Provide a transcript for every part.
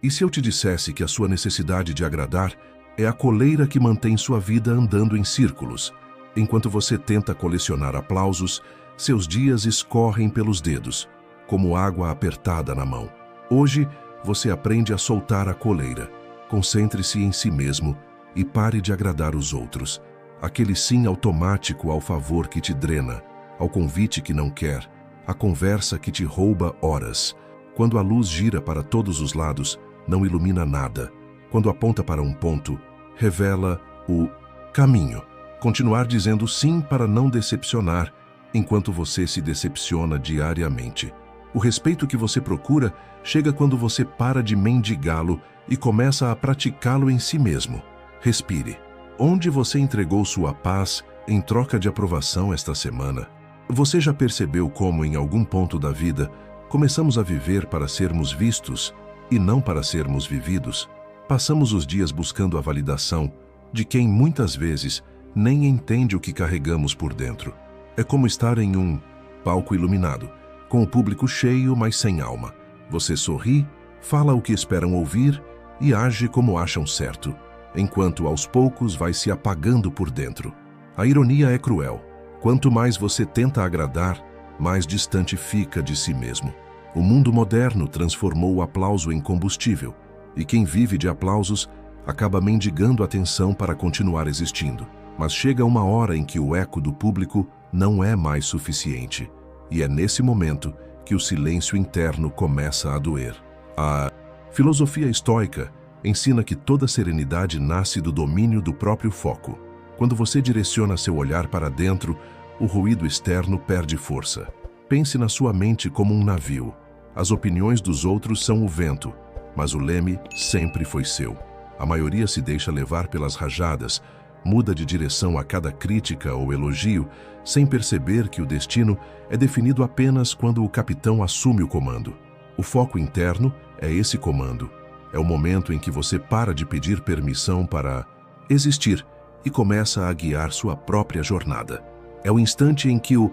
E se eu te dissesse que a sua necessidade de agradar é a coleira que mantém sua vida andando em círculos? Enquanto você tenta colecionar aplausos, seus dias escorrem pelos dedos, como água apertada na mão. Hoje, você aprende a soltar a coleira. Concentre-se em si mesmo e pare de agradar os outros. Aquele sim automático ao favor que te drena, ao convite que não quer, à conversa que te rouba horas. Quando a luz gira para todos os lados, não ilumina nada. Quando aponta para um ponto, revela o caminho. Continuar dizendo sim para não decepcionar, enquanto você se decepciona diariamente. O respeito que você procura chega quando você para de mendigá-lo e começa a praticá-lo em si mesmo. Respire. Onde você entregou sua paz em troca de aprovação esta semana? Você já percebeu como, em algum ponto da vida, começamos a viver para sermos vistos e não para sermos vividos? Passamos os dias buscando a validação de quem muitas vezes nem entende o que carregamos por dentro. É como estar em um palco iluminado, com o público cheio, mas sem alma. Você sorri, fala o que esperam ouvir e age como acham certo, enquanto aos poucos vai se apagando por dentro. A ironia é cruel. Quanto mais você tenta agradar, mais distante fica de si mesmo. O mundo moderno transformou o aplauso em combustível, e quem vive de aplausos acaba mendigando atenção para continuar existindo. Mas chega uma hora em que o eco do público não é mais suficiente, e é nesse momento que o silêncio interno começa a doer. A filosofia estoica ensina que toda serenidade nasce do domínio do próprio foco. Quando você direciona seu olhar para dentro, o ruído externo perde força. Pense na sua mente como um navio. As opiniões dos outros são o vento, mas o leme sempre foi seu. A maioria se deixa levar pelas rajadas, muda de direção a cada crítica ou elogio, sem perceber que o destino é definido apenas quando o capitão assume o comando. O foco interno é esse comando. É o momento em que você para de pedir permissão para existir e começa a guiar sua própria jornada. É o instante em que o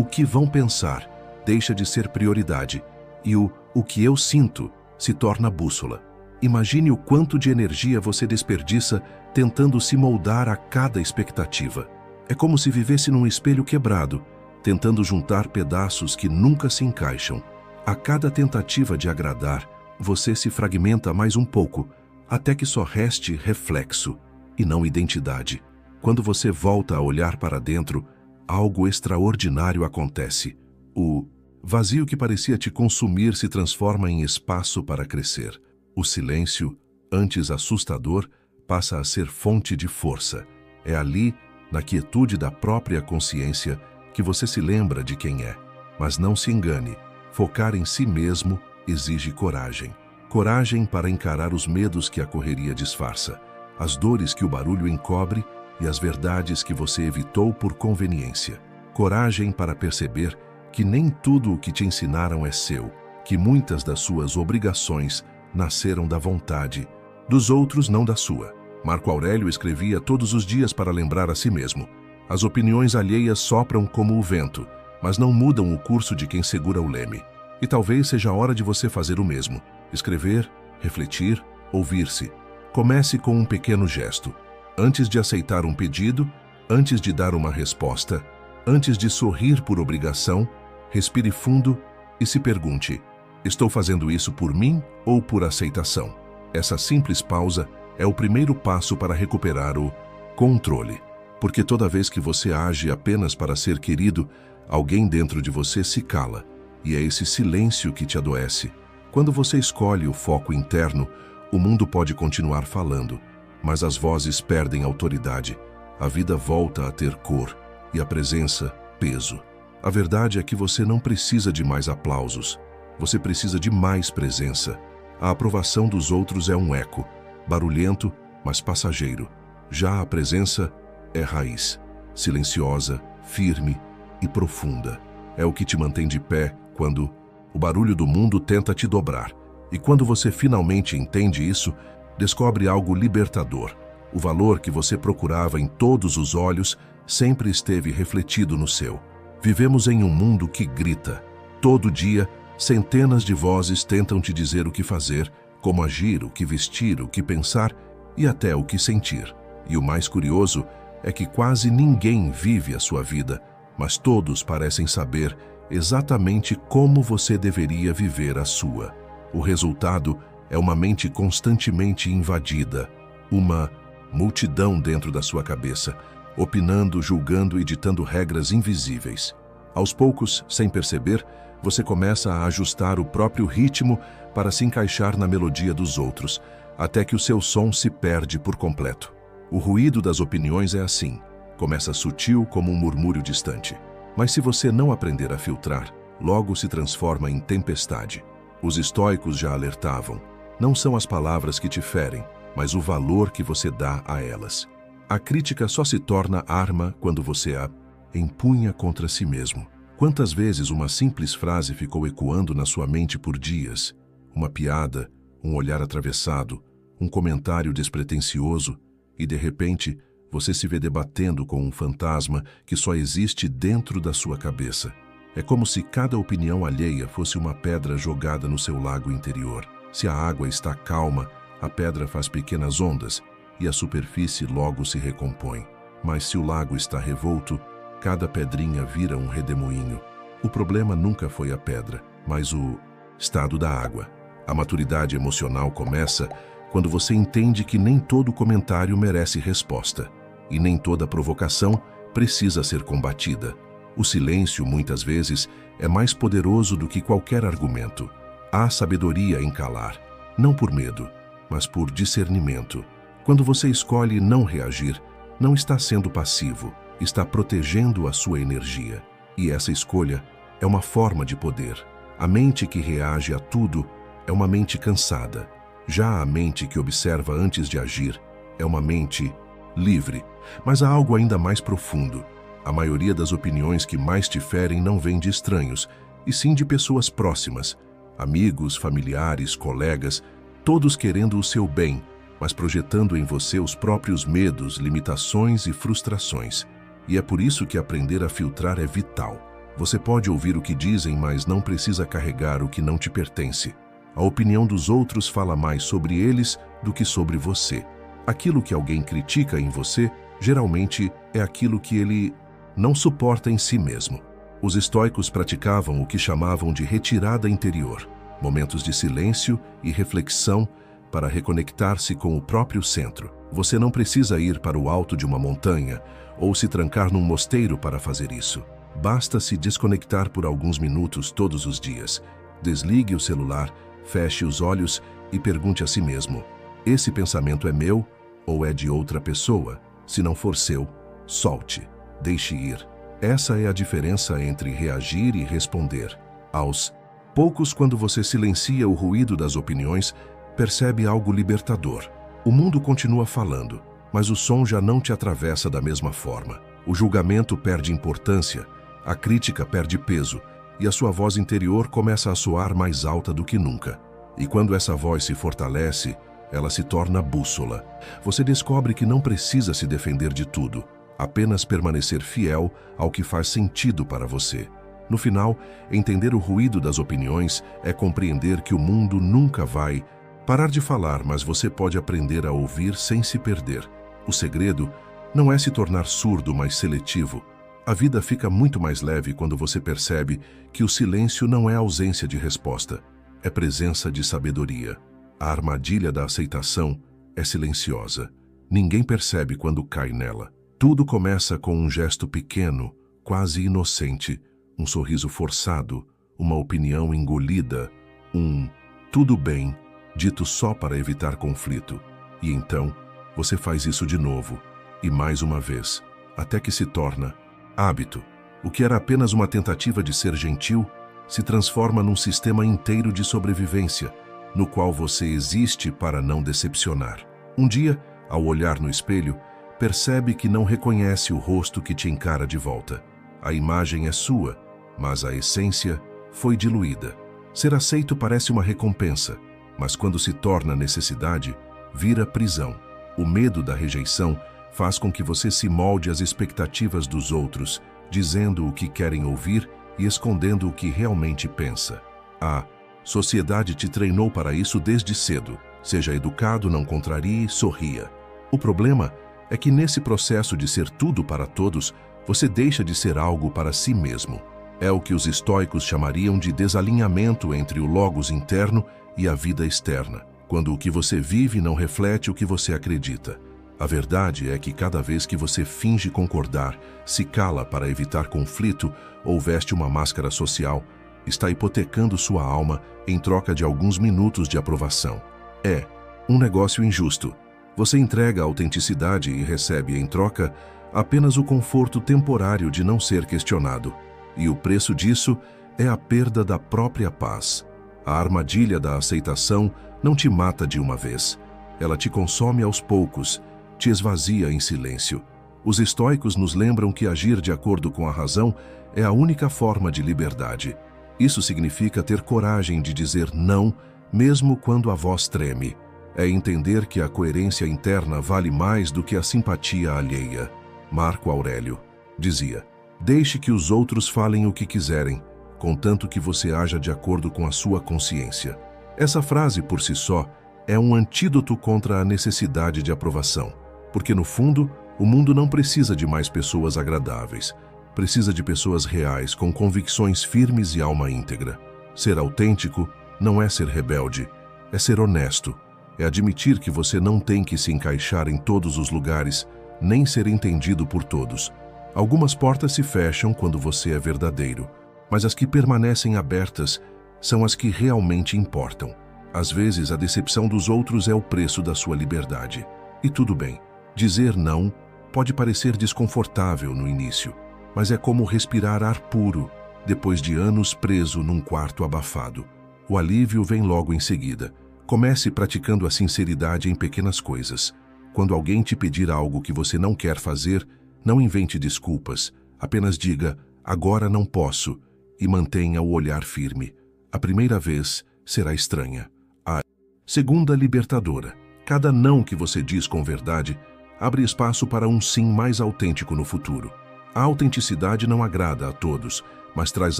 que vão pensar deixa de ser prioridade e o que eu sinto se torna bússola. Imagine o quanto de energia você desperdiça tentando se moldar a cada expectativa. É como se vivesse num espelho quebrado, tentando juntar pedaços que nunca se encaixam. A cada tentativa de agradar, você se fragmenta mais um pouco, até que só reste reflexo e não identidade. Quando você volta a olhar para dentro, algo extraordinário acontece. O vazio que parecia te consumir se transforma em espaço para crescer. O silêncio, antes assustador, passa a ser fonte de força. É ali, na quietude da própria consciência, que você se lembra de quem é. Mas não se engane, focar em si mesmo exige coragem. Coragem para encarar os medos que a correria disfarça, as dores que o barulho encobre e as verdades que você evitou por conveniência. Coragem para perceber que nem tudo o que te ensinaram é seu, que muitas das suas obrigações nasceram da vontade dos outros, não da sua. Marco Aurélio escrevia todos os dias para lembrar a si mesmo: as opiniões alheias sopram como o vento, mas não mudam o curso de quem segura o leme. E talvez seja a hora de você fazer o mesmo. Escrever, refletir, ouvir-se. Comece com um pequeno gesto. Antes de aceitar um pedido, antes de dar uma resposta, antes de sorrir por obrigação, respire fundo e se pergunte: estou fazendo isso por mim ou por aceitação? Essa simples pausa é o primeiro passo para recuperar o controle. Porque toda vez que você age apenas para ser querido, alguém dentro de você se cala. E é esse silêncio que te adoece. Quando você escolhe o foco interno, o mundo pode continuar falando, mas as vozes perdem autoridade. A vida volta a ter cor e a presença, peso. A verdade é que você não precisa de mais aplausos. Você precisa de mais presença. A aprovação dos outros é um eco, barulhento, mas passageiro. Já a presença é raiz, silenciosa, firme e profunda. É o que te mantém de pé quando o barulho do mundo tenta te dobrar. E quando você finalmente entende isso, descobre algo libertador. O valor que você procurava em todos os olhos sempre esteve refletido no seu. Vivemos em um mundo que grita. Todo dia, centenas de vozes tentam te dizer o que fazer, como agir, o que vestir, o que pensar e até o que sentir. E o mais curioso é que quase ninguém vive a sua vida, mas todos parecem saber exatamente como você deveria viver a sua. O resultado é uma mente constantemente invadida, uma multidão dentro da sua cabeça, opinando, julgando e ditando regras invisíveis. Aos poucos, sem perceber, você começa a ajustar o próprio ritmo para se encaixar na melodia dos outros, até que o seu som se perde por completo. O ruído das opiniões é assim, começa sutil como um murmúrio distante. Mas se você não aprender a filtrar, logo se transforma em tempestade. Os estoicos já alertavam, não são as palavras que te ferem, mas o valor que você dá a elas. A crítica só se torna arma quando você a empunha contra si mesmo. Quantas vezes uma simples frase ficou ecoando na sua mente por dias? Uma piada, um olhar atravessado, um comentário despretensioso, e de repente você se vê debatendo com um fantasma que só existe dentro da sua cabeça. É como se cada opinião alheia fosse uma pedra jogada no seu lago interior. Se a água está calma, a pedra faz pequenas ondas e a superfície logo se recompõe. Mas se o lago está revolto, cada pedrinha vira um redemoinho. O problema nunca foi a pedra, mas o estado da água. A maturidade emocional começa quando você entende que nem todo comentário merece resposta e nem toda provocação precisa ser combatida. O silêncio, muitas vezes, é mais poderoso do que qualquer argumento. Há sabedoria em calar, não por medo, mas por discernimento. Quando você escolhe não reagir, não está sendo passivo, está protegendo a sua energia. E essa escolha é uma forma de poder. A mente que reage a tudo é uma mente cansada. Já a mente que observa antes de agir é uma mente livre. Mas há algo ainda mais profundo. A maioria das opiniões que mais te ferem não vem de estranhos, e sim de pessoas próximas. Amigos, familiares, colegas, todos querendo o seu bem, mas projetando em você os próprios medos, limitações e frustrações. E é por isso que aprender a filtrar é vital. Você pode ouvir o que dizem, mas não precisa carregar o que não te pertence. A opinião dos outros fala mais sobre eles do que sobre você. Aquilo que alguém critica em você, geralmente, é aquilo que ele não suporta em si mesmo. Os estoicos praticavam o que chamavam de retirada interior, momentos de silêncio e reflexão para reconectar-se com o próprio centro. Você não precisa ir para o alto de uma montanha ou se trancar num mosteiro para fazer isso. Basta se desconectar por alguns minutos todos os dias. Desligue o celular, feche os olhos e pergunte a si mesmo: esse pensamento é meu ou é de outra pessoa? Se não for seu, solte, deixe ir. Essa é a diferença entre reagir e responder. Aos poucos, quando você silencia o ruído das opiniões, percebe algo libertador. O mundo continua falando, mas o som já não te atravessa da mesma forma. O julgamento perde importância, a crítica perde peso e a sua voz interior começa a soar mais alta do que nunca. E quando essa voz se fortalece, ela se torna bússola. Você descobre que não precisa se defender de tudo, apenas permanecer fiel ao que faz sentido para você. No final, entender o ruído das opiniões é compreender que o mundo nunca vai parar de falar, mas você pode aprender a ouvir sem se perder. O segredo não é se tornar surdo, mas seletivo. A vida fica muito mais leve quando você percebe que o silêncio não é ausência de resposta, é presença de sabedoria. A armadilha da aceitação é silenciosa. Ninguém percebe quando cai nela. Tudo começa com um gesto pequeno, quase inocente, um sorriso forçado, uma opinião engolida, um tudo bem, dito só para evitar conflito. E então, você faz isso de novo, e mais uma vez, até que se torna hábito. O que era apenas uma tentativa de ser gentil, se transforma num sistema inteiro de sobrevivência, no qual você existe para não decepcionar. Um dia, ao olhar no espelho, percebe que não reconhece o rosto que te encara de volta. A imagem é sua, mas a essência foi diluída. Ser aceito parece uma recompensa, mas quando se torna necessidade, vira prisão. O medo da rejeição faz com que você se molde às expectativas dos outros, dizendo o que querem ouvir e escondendo o que realmente pensa. A Sociedade te treinou para isso desde cedo. Seja educado, não contrarie, sorria. O problema é que nesse processo de ser tudo para todos, você deixa de ser algo para si mesmo. É o que os estoicos chamariam de desalinhamento entre o logos interno e a vida externa, quando o que você vive não reflete o que você acredita. A verdade é que cada vez que você finge concordar, se cala para evitar conflito ou veste uma máscara social, está hipotecando sua alma em troca de alguns minutos de aprovação. É um negócio injusto. Você entrega a autenticidade e recebe em troca apenas o conforto temporário de não ser questionado. E o preço disso é a perda da própria paz. A armadilha da aceitação não te mata de uma vez. Ela te consome aos poucos, te esvazia em silêncio. Os estoicos nos lembram que agir de acordo com a razão é a única forma de liberdade. Isso significa ter coragem de dizer não, mesmo quando a voz treme. É entender que a coerência interna vale mais do que a simpatia alheia. Marco Aurélio dizia: deixe que os outros falem o que quiserem, contanto que você haja de acordo com a sua consciência. Essa frase, por si só, é um antídoto contra a necessidade de aprovação, porque, no fundo, o mundo não precisa de mais pessoas agradáveis. Precisa de pessoas reais, com convicções firmes e alma íntegra. Ser autêntico não é ser rebelde, é ser honesto. É admitir que você não tem que se encaixar em todos os lugares, nem ser entendido por todos. Algumas portas se fecham quando você é verdadeiro, mas as que permanecem abertas são as que realmente importam. Às vezes, a decepção dos outros é o preço da sua liberdade. E tudo bem. Dizer não pode parecer desconfortável no início, mas é como respirar ar puro depois de anos preso num quarto abafado. O alívio vem logo em seguida. Comece praticando a sinceridade em pequenas coisas. Quando alguém te pedir algo que você não quer fazer, não invente desculpas. Apenas diga: agora não posso, e mantenha o olhar firme. A primeira vez será estranha. A segunda, libertadora. Cada não que você diz com verdade abre espaço para um sim mais autêntico no futuro. A autenticidade não agrada a todos, mas traz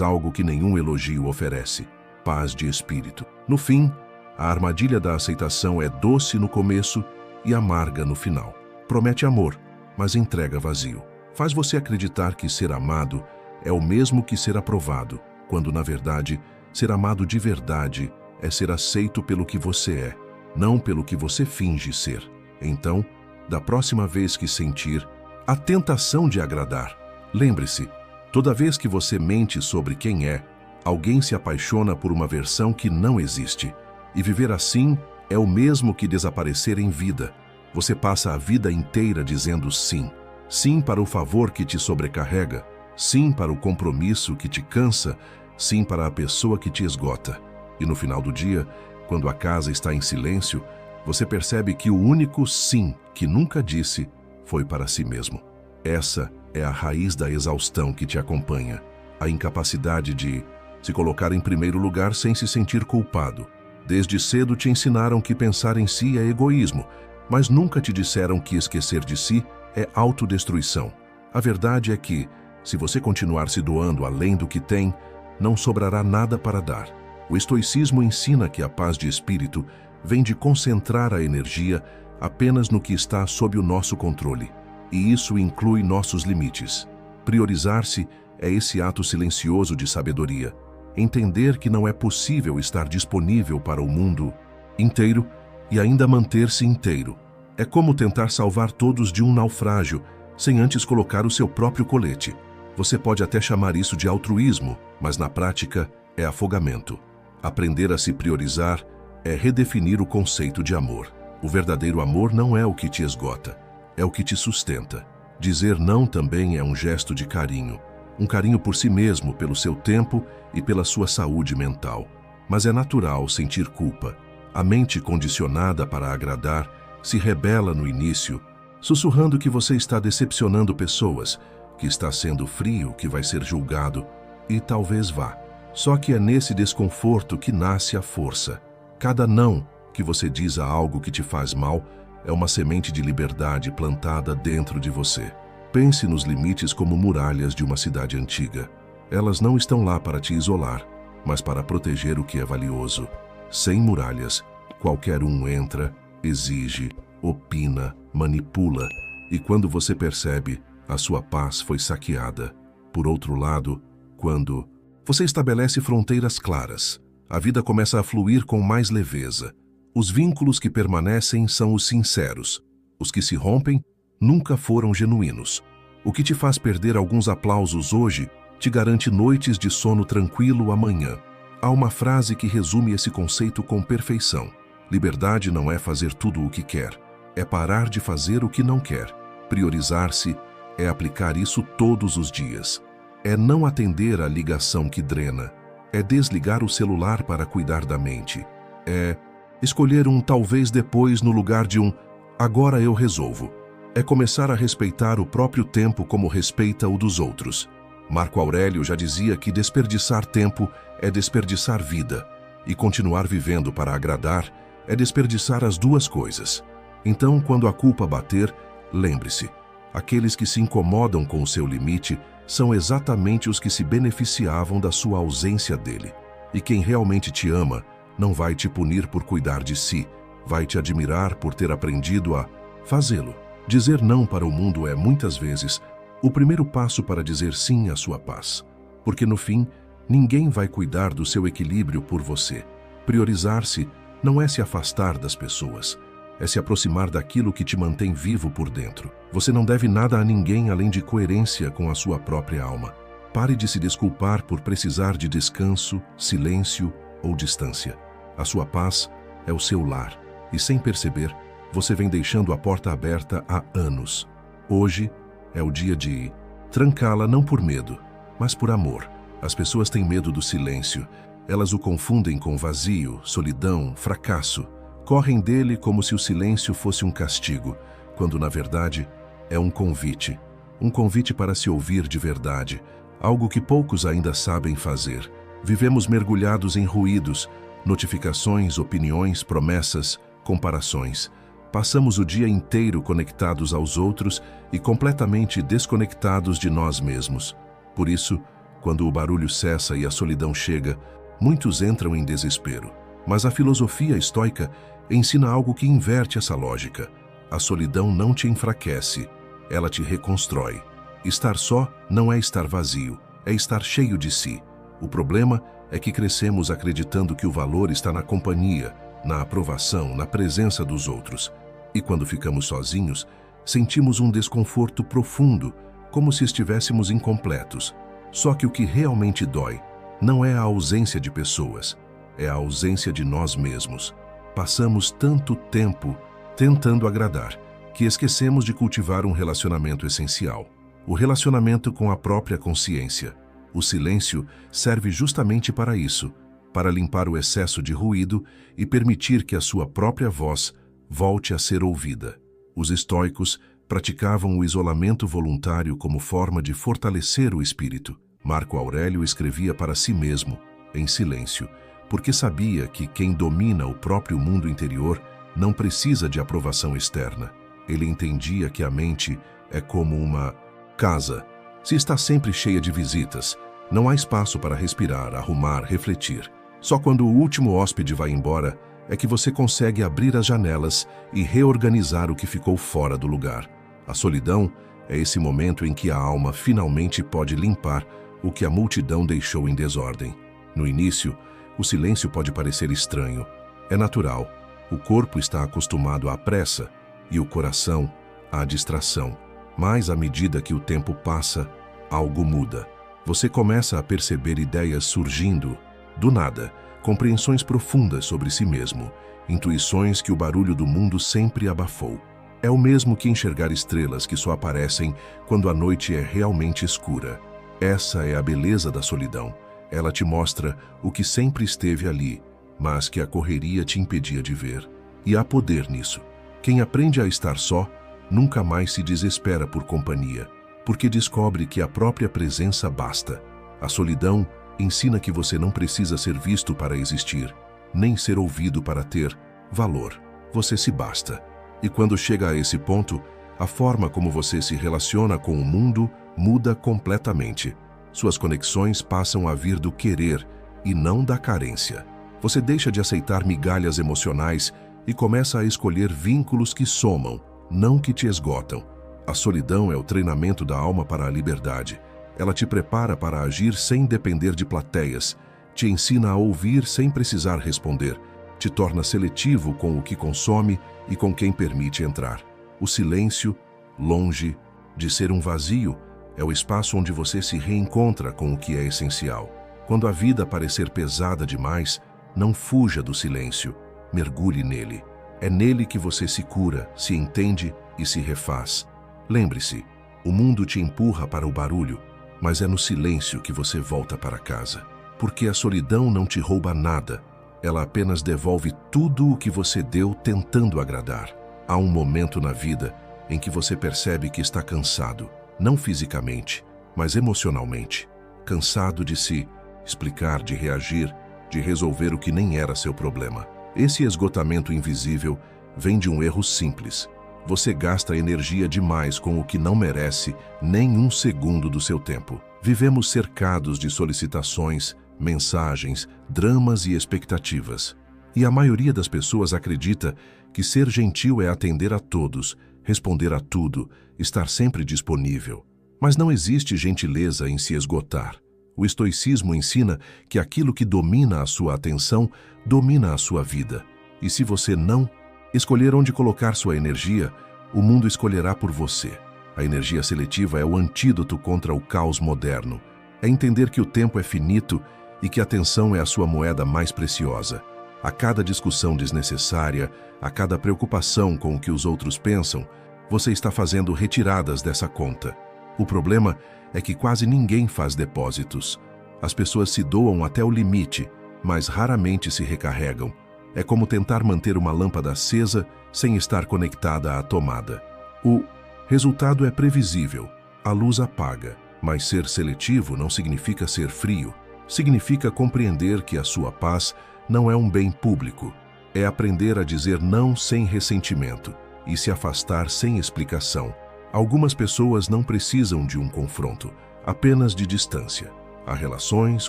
algo que nenhum elogio oferece: paz de espírito. No fim, a armadilha da aceitação é doce no começo e amarga no final. Promete amor, mas entrega vazio. Faz você acreditar que ser amado é o mesmo que ser aprovado, quando, na verdade, ser amado de verdade é ser aceito pelo que você é, não pelo que você finge ser. Então, da próxima vez que sentir a tentação de agradar, lembre-se, toda vez que você mente sobre quem é, alguém se apaixona por uma versão que não existe. E viver assim é o mesmo que desaparecer em vida. Você passa a vida inteira dizendo sim. Sim para o favor que te sobrecarrega. Sim para o compromisso que te cansa. Sim para a pessoa que te esgota. E no final do dia, quando a casa está em silêncio, você percebe que o único sim que nunca disse foi para si mesmo. Essa é a raiz da exaustão que te acompanha. A incapacidade de se colocar em primeiro lugar sem se sentir culpado. Desde cedo te ensinaram que pensar em si é egoísmo, mas nunca te disseram que esquecer de si é autodestruição. A verdade é que, se você continuar se doando além do que tem, não sobrará nada para dar. O estoicismo ensina que a paz de espírito vem de concentrar a energia apenas no que está sob o nosso controle. E isso inclui nossos limites. Priorizar-se é esse ato silencioso de sabedoria. Entender que não é possível estar disponível para o mundo inteiro e ainda manter-se inteiro. É como tentar salvar todos de um naufrágio, sem antes colocar o seu próprio colete. Você pode até chamar isso de altruísmo, mas na prática é afogamento. Aprender a se priorizar é redefinir o conceito de amor. O verdadeiro amor não é o que te esgota, é o que te sustenta. Dizer não também é um gesto de carinho. Um carinho por si mesmo, pelo seu tempo e pela sua saúde mental. Mas é natural sentir culpa. A mente condicionada para agradar se rebela no início, sussurrando que você está decepcionando pessoas, que está sendo frio, que vai ser julgado, e talvez vá. Só que é nesse desconforto que nasce a força. Cada não que você diz a algo que te faz mal é uma semente de liberdade plantada dentro de você. Pense nos limites como muralhas de uma cidade antiga. Elas não estão lá para te isolar, mas para proteger o que é valioso. Sem muralhas, qualquer um entra, exige, opina, manipula, e quando você percebe, a sua paz foi saqueada. Por outro lado, quando você estabelece fronteiras claras, a vida começa a fluir com mais leveza. Os vínculos que permanecem são os sinceros. Os que se rompem nunca foram genuínos. O que te faz perder alguns aplausos hoje te garante noites de sono tranquilo amanhã. Há uma frase que resume esse conceito com perfeição. Liberdade não é fazer tudo o que quer, é parar de fazer o que não quer. Priorizar-se é aplicar isso todos os dias. É não atender à ligação que drena. É desligar o celular para cuidar da mente. É escolher um talvez depois no lugar de um agora eu resolvo. É começar a respeitar o próprio tempo como respeita o dos outros. Marco Aurélio já dizia que desperdiçar tempo é desperdiçar vida, e continuar vivendo para agradar é desperdiçar as duas coisas. Então, quando a culpa bater, lembre-se, aqueles que se incomodam com o seu limite são exatamente os que se beneficiavam da sua ausência dele. E quem realmente te ama não vai te punir por cuidar de si, vai te admirar por ter aprendido a fazê-lo. Dizer não para o mundo é, muitas vezes, o primeiro passo para dizer sim à sua paz. Porque, no fim, ninguém vai cuidar do seu equilíbrio por você. Priorizar-se não é se afastar das pessoas, é se aproximar daquilo que te mantém vivo por dentro. Você não deve nada a ninguém além de coerência com a sua própria alma. Pare de se desculpar por precisar de descanso, silêncio ou distância. A sua paz é o seu lar, e sem perceber, você vem deixando a porta aberta há anos. Hoje é o dia de trancá-la não por medo, mas por amor. As pessoas têm medo do silêncio. Elas o confundem com vazio, solidão, fracasso. Correm dele como se o silêncio fosse um castigo, quando na verdade é um convite. Um convite para se ouvir de verdade, algo que poucos ainda sabem fazer. Vivemos mergulhados em ruídos, notificações, opiniões, promessas, comparações. Passamos o dia inteiro conectados aos outros e completamente desconectados de nós mesmos. Por isso, quando o barulho cessa e a solidão chega, muitos entram em desespero. Mas a filosofia estoica ensina algo que inverte essa lógica. A solidão não te enfraquece, ela te reconstrói. Estar só não é estar vazio, é estar cheio de si. O problema é que crescemos acreditando que o valor está na companhia, na aprovação, na presença dos outros. E quando ficamos sozinhos, sentimos um desconforto profundo, como se estivéssemos incompletos. Só que o que realmente dói não é a ausência de pessoas, é a ausência de nós mesmos. Passamos tanto tempo tentando agradar, que esquecemos de cultivar um relacionamento essencial. O relacionamento com a própria consciência. O silêncio serve justamente para isso, para limpar o excesso de ruído e permitir que a sua própria voz volte a ser ouvida. Os estoicos praticavam o isolamento voluntário como forma de fortalecer o espírito. Marco Aurélio escrevia para si mesmo, em silêncio, porque sabia que quem domina o próprio mundo interior não precisa de aprovação externa. Ele entendia que a mente é como uma casa. Se está sempre cheia de visitas, não há espaço para respirar, arrumar, refletir. Só quando o último hóspede vai embora é que você consegue abrir as janelas e reorganizar o que ficou fora do lugar. A solidão é esse momento em que a alma finalmente pode limpar o que a multidão deixou em desordem. No início, o silêncio pode parecer estranho. É natural. O corpo está acostumado à pressa e o coração à distração. Mas, à medida que o tempo passa, algo muda. Você começa a perceber ideias surgindo do nada, compreensões profundas sobre si mesmo, intuições que o barulho do mundo sempre abafou. É o mesmo que enxergar estrelas que só aparecem quando a noite é realmente escura. Essa é a beleza da solidão. Ela te mostra o que sempre esteve ali, mas que a correria te impedia de ver. E há poder nisso. Quem aprende a estar só, nunca mais se desespera por companhia, porque descobre que a própria presença basta. A solidão ensina que você não precisa ser visto para existir, nem ser ouvido para ter valor. Você se basta. E quando chega a esse ponto, a forma como você se relaciona com o mundo muda completamente. Suas conexões passam a vir do querer e não da carência. Você deixa de aceitar migalhas emocionais e começa a escolher vínculos que somam, não que te esgotam. A solidão é o treinamento da alma para a liberdade. Ela te prepara para agir sem depender de plateias, te ensina a ouvir sem precisar responder, te torna seletivo com o que consome e com quem permite entrar. O silêncio, longe de ser um vazio, é o espaço onde você se reencontra com o que é essencial. Quando a vida parecer pesada demais, não fuja do silêncio, mergulhe nele. É nele que você se cura, se entende e se refaz. Lembre-se, o mundo te empurra para o barulho, mas é no silêncio que você volta para casa. Porque a solidão não te rouba nada, ela apenas devolve tudo o que você deu tentando agradar. Há um momento na vida em que você percebe que está cansado, não fisicamente, mas emocionalmente. Cansado de se explicar, de reagir, de resolver o que nem era seu problema. Esse esgotamento invisível vem de um erro simples. Você gasta energia demais com o que não merece nem um segundo do seu tempo. Vivemos cercados de solicitações, mensagens, dramas e expectativas. E a maioria das pessoas acredita que ser gentil é atender a todos, responder a tudo, estar sempre disponível. Mas não existe gentileza em se esgotar. O estoicismo ensina que aquilo que domina a sua atenção, domina a sua vida. E se você não escolher onde colocar sua energia, o mundo escolherá por você. A energia seletiva é o antídoto contra o caos moderno. É entender que o tempo é finito e que a atenção é a sua moeda mais preciosa. A cada discussão desnecessária, a cada preocupação com o que os outros pensam, você está fazendo retiradas dessa conta. O problema é que quase ninguém faz depósitos. As pessoas se doam até o limite, mas raramente se recarregam. É como tentar manter uma lâmpada acesa sem estar conectada à tomada. O resultado é previsível. A luz apaga, mas ser seletivo não significa ser frio. Significa compreender que a sua paz não é um bem público. É aprender a dizer não sem ressentimento e se afastar sem explicação. Algumas pessoas não precisam de um confronto, apenas de distância. Há relações,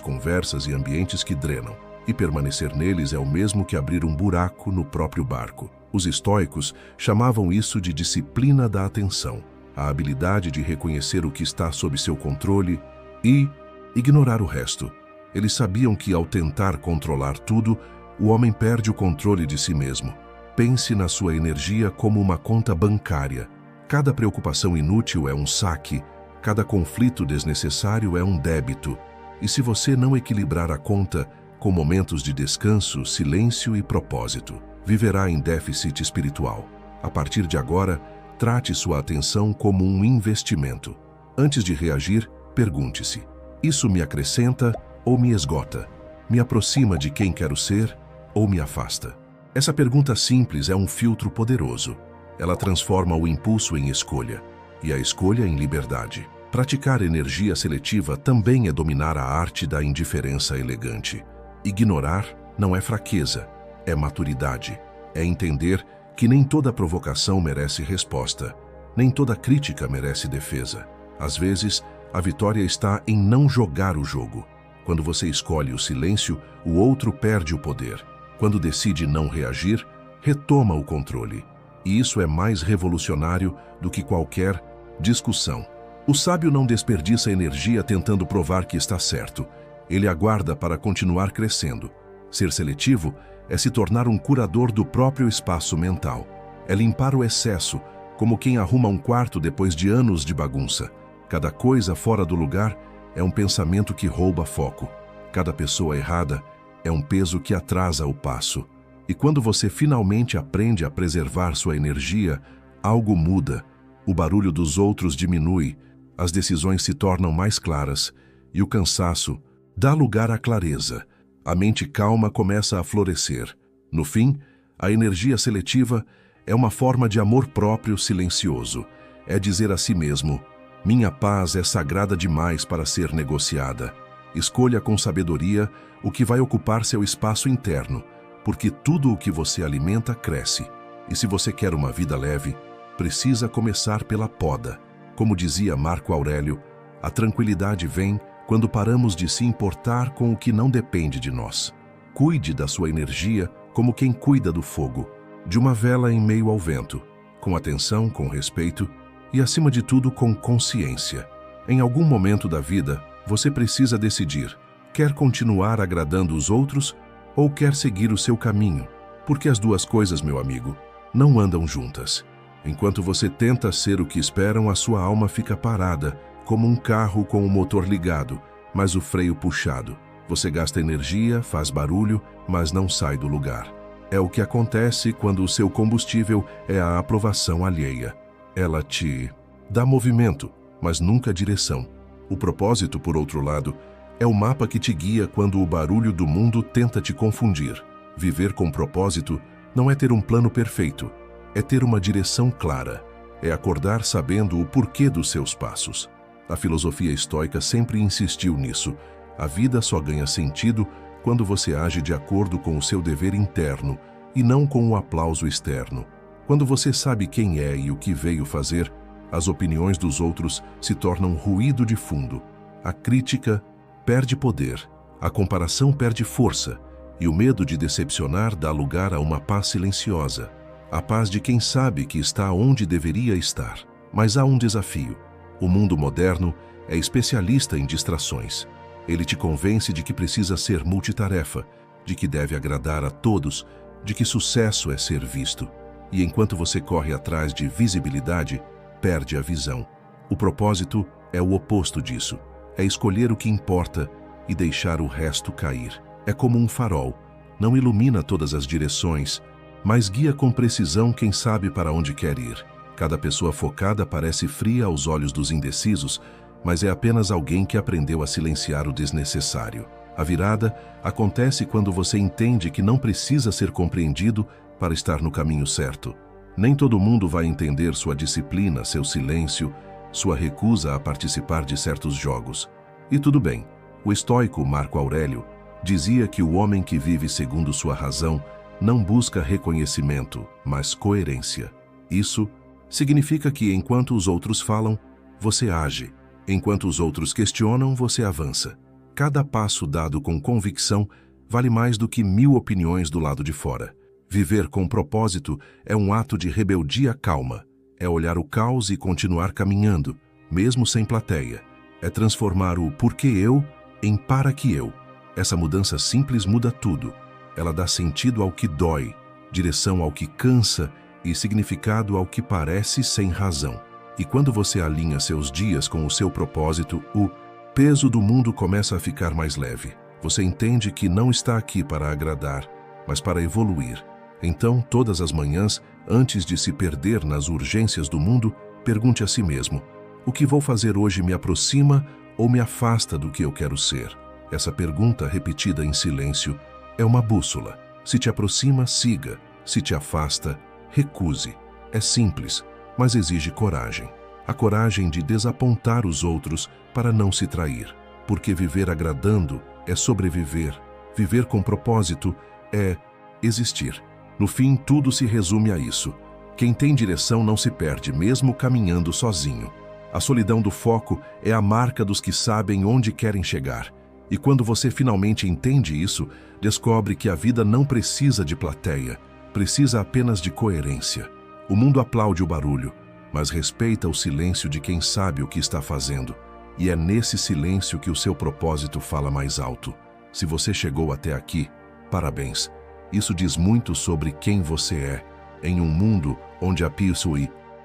conversas e ambientes que drenam, e permanecer neles é o mesmo que abrir um buraco no próprio barco. Os estoicos chamavam isso de disciplina da atenção, a habilidade de reconhecer o que está sob seu controle e ignorar o resto. Eles sabiam que, ao tentar controlar tudo, o homem perde o controle de si mesmo. Pense na sua energia como uma conta bancária. Cada preocupação inútil é um saque, cada conflito desnecessário é um débito. E se você não equilibrar a conta com momentos de descanso, silêncio e propósito, viverá em déficit espiritual. A partir de agora, trate sua atenção como um investimento. Antes de reagir, pergunte-se: isso me acrescenta ou me esgota? Me aproxima de quem quero ser ou me afasta? Essa pergunta simples é um filtro poderoso. Ela transforma o impulso em escolha e a escolha em liberdade. Praticar energia seletiva também é dominar a arte da indiferença elegante. Ignorar não é fraqueza, é maturidade. É entender que nem toda provocação merece resposta, nem toda crítica merece defesa. Às vezes, a vitória está em não jogar o jogo. Quando você escolhe o silêncio, o outro perde o poder. Quando decide não reagir, retoma o controle. E isso é mais revolucionário do que qualquer discussão. O sábio não desperdiça energia tentando provar que está certo. Ele aguarda para continuar crescendo. Ser seletivo é se tornar um curador do próprio espaço mental. É limpar o excesso, como quem arruma um quarto depois de anos de bagunça. Cada coisa fora do lugar é um pensamento que rouba foco. Cada pessoa errada é um peso que atrasa o passo. E quando você finalmente aprende a preservar sua energia, algo muda. O barulho dos outros diminui, as decisões se tornam mais claras e o cansaço dá lugar à clareza. A mente calma começa a florescer. No fim, a energia seletiva é uma forma de amor próprio silencioso. É dizer a si mesmo: minha paz é sagrada demais para ser negociada. Escolha com sabedoria o que vai ocupar seu espaço interno, porque tudo o que você alimenta cresce. E se você quer uma vida leve, precisa começar pela poda. Como dizia Marco Aurélio, a tranquilidade vem quando paramos de se importar com o que não depende de nós. Cuide da sua energia como quem cuida do fogo, de uma vela em meio ao vento, com atenção, com respeito e, acima de tudo, com consciência. Em algum momento da vida, você precisa decidir: quer continuar agradando os outros ou quer seguir o seu caminho? Porque as duas coisas, meu amigo, não andam juntas. Enquanto você tenta ser o que esperam, a sua alma fica parada, como um carro com o motor ligado, mas o freio puxado. Você gasta energia, faz barulho, mas não sai do lugar. É o que acontece quando o seu combustível é a aprovação alheia. Ela te dá movimento, mas nunca direção. O propósito, por outro lado, é o mapa que te guia quando o barulho do mundo tenta te confundir. Viver com propósito não é ter um plano perfeito, é ter uma direção clara, é acordar sabendo o porquê dos seus passos. A filosofia estoica sempre insistiu nisso. A vida só ganha sentido quando você age de acordo com o seu dever interno e não com o aplauso externo. Quando você sabe quem é e o que veio fazer, as opiniões dos outros se tornam ruído de fundo. A crítica perde poder, a comparação perde força e o medo de decepcionar dá lugar a uma paz silenciosa. A paz de quem sabe que está onde deveria estar. Mas há um desafio. O mundo moderno é especialista em distrações. Ele te convence de que precisa ser multitarefa, de que deve agradar a todos, de que sucesso é ser visto. E enquanto você corre atrás de visibilidade, perde a visão. O propósito é o oposto disso. É escolher o que importa e deixar o resto cair. É como um farol. Não ilumina todas as direções, mas guia com precisão quem sabe para onde quer ir. Cada pessoa focada parece fria aos olhos dos indecisos, mas é apenas alguém que aprendeu a silenciar o desnecessário. A virada acontece quando você entende que não precisa ser compreendido para estar no caminho certo. Nem todo mundo vai entender sua disciplina, seu silêncio, sua recusa a participar de certos jogos. E tudo bem. O estoico Marco Aurélio dizia que o homem que vive segundo sua razão não busca reconhecimento, mas coerência. Isso significa que enquanto os outros falam, você age. Enquanto os outros questionam, você avança. Cada passo dado com convicção vale mais do que 1000 opiniões do lado de fora. Viver com propósito é um ato de rebeldia calma. É olhar o caos e continuar caminhando, mesmo sem plateia. É transformar o porquê eu em para que eu. Essa mudança simples muda tudo. Ela dá sentido ao que dói, direção ao que cansa e significado ao que parece sem razão. E quando você alinha seus dias com o seu propósito, o peso do mundo começa a ficar mais leve. Você entende que não está aqui para agradar, mas para evoluir. Então, todas as manhãs, antes de se perder nas urgências do mundo, pergunte a si mesmo: o que vou fazer hoje me aproxima ou me afasta do que eu quero ser? Essa pergunta, repetida em silêncio, é uma bússola. Se te aproxima, siga. Se te afasta, recuse. É simples, mas exige coragem. A coragem de desapontar os outros para não se trair. Porque viver agradando é sobreviver. Viver com propósito é existir. No fim, tudo se resume a isso. Quem tem direção não se perde, mesmo caminhando sozinho. A solidão do foco é a marca dos que sabem onde querem chegar. E quando você finalmente entende isso, descobre que a vida não precisa de plateia, precisa apenas de coerência. O mundo aplaude o barulho, mas respeita o silêncio de quem sabe o que está fazendo. E é nesse silêncio que o seu propósito fala mais alto. Se você chegou até aqui, parabéns. Isso diz muito sobre quem você é. Em um mundo onde a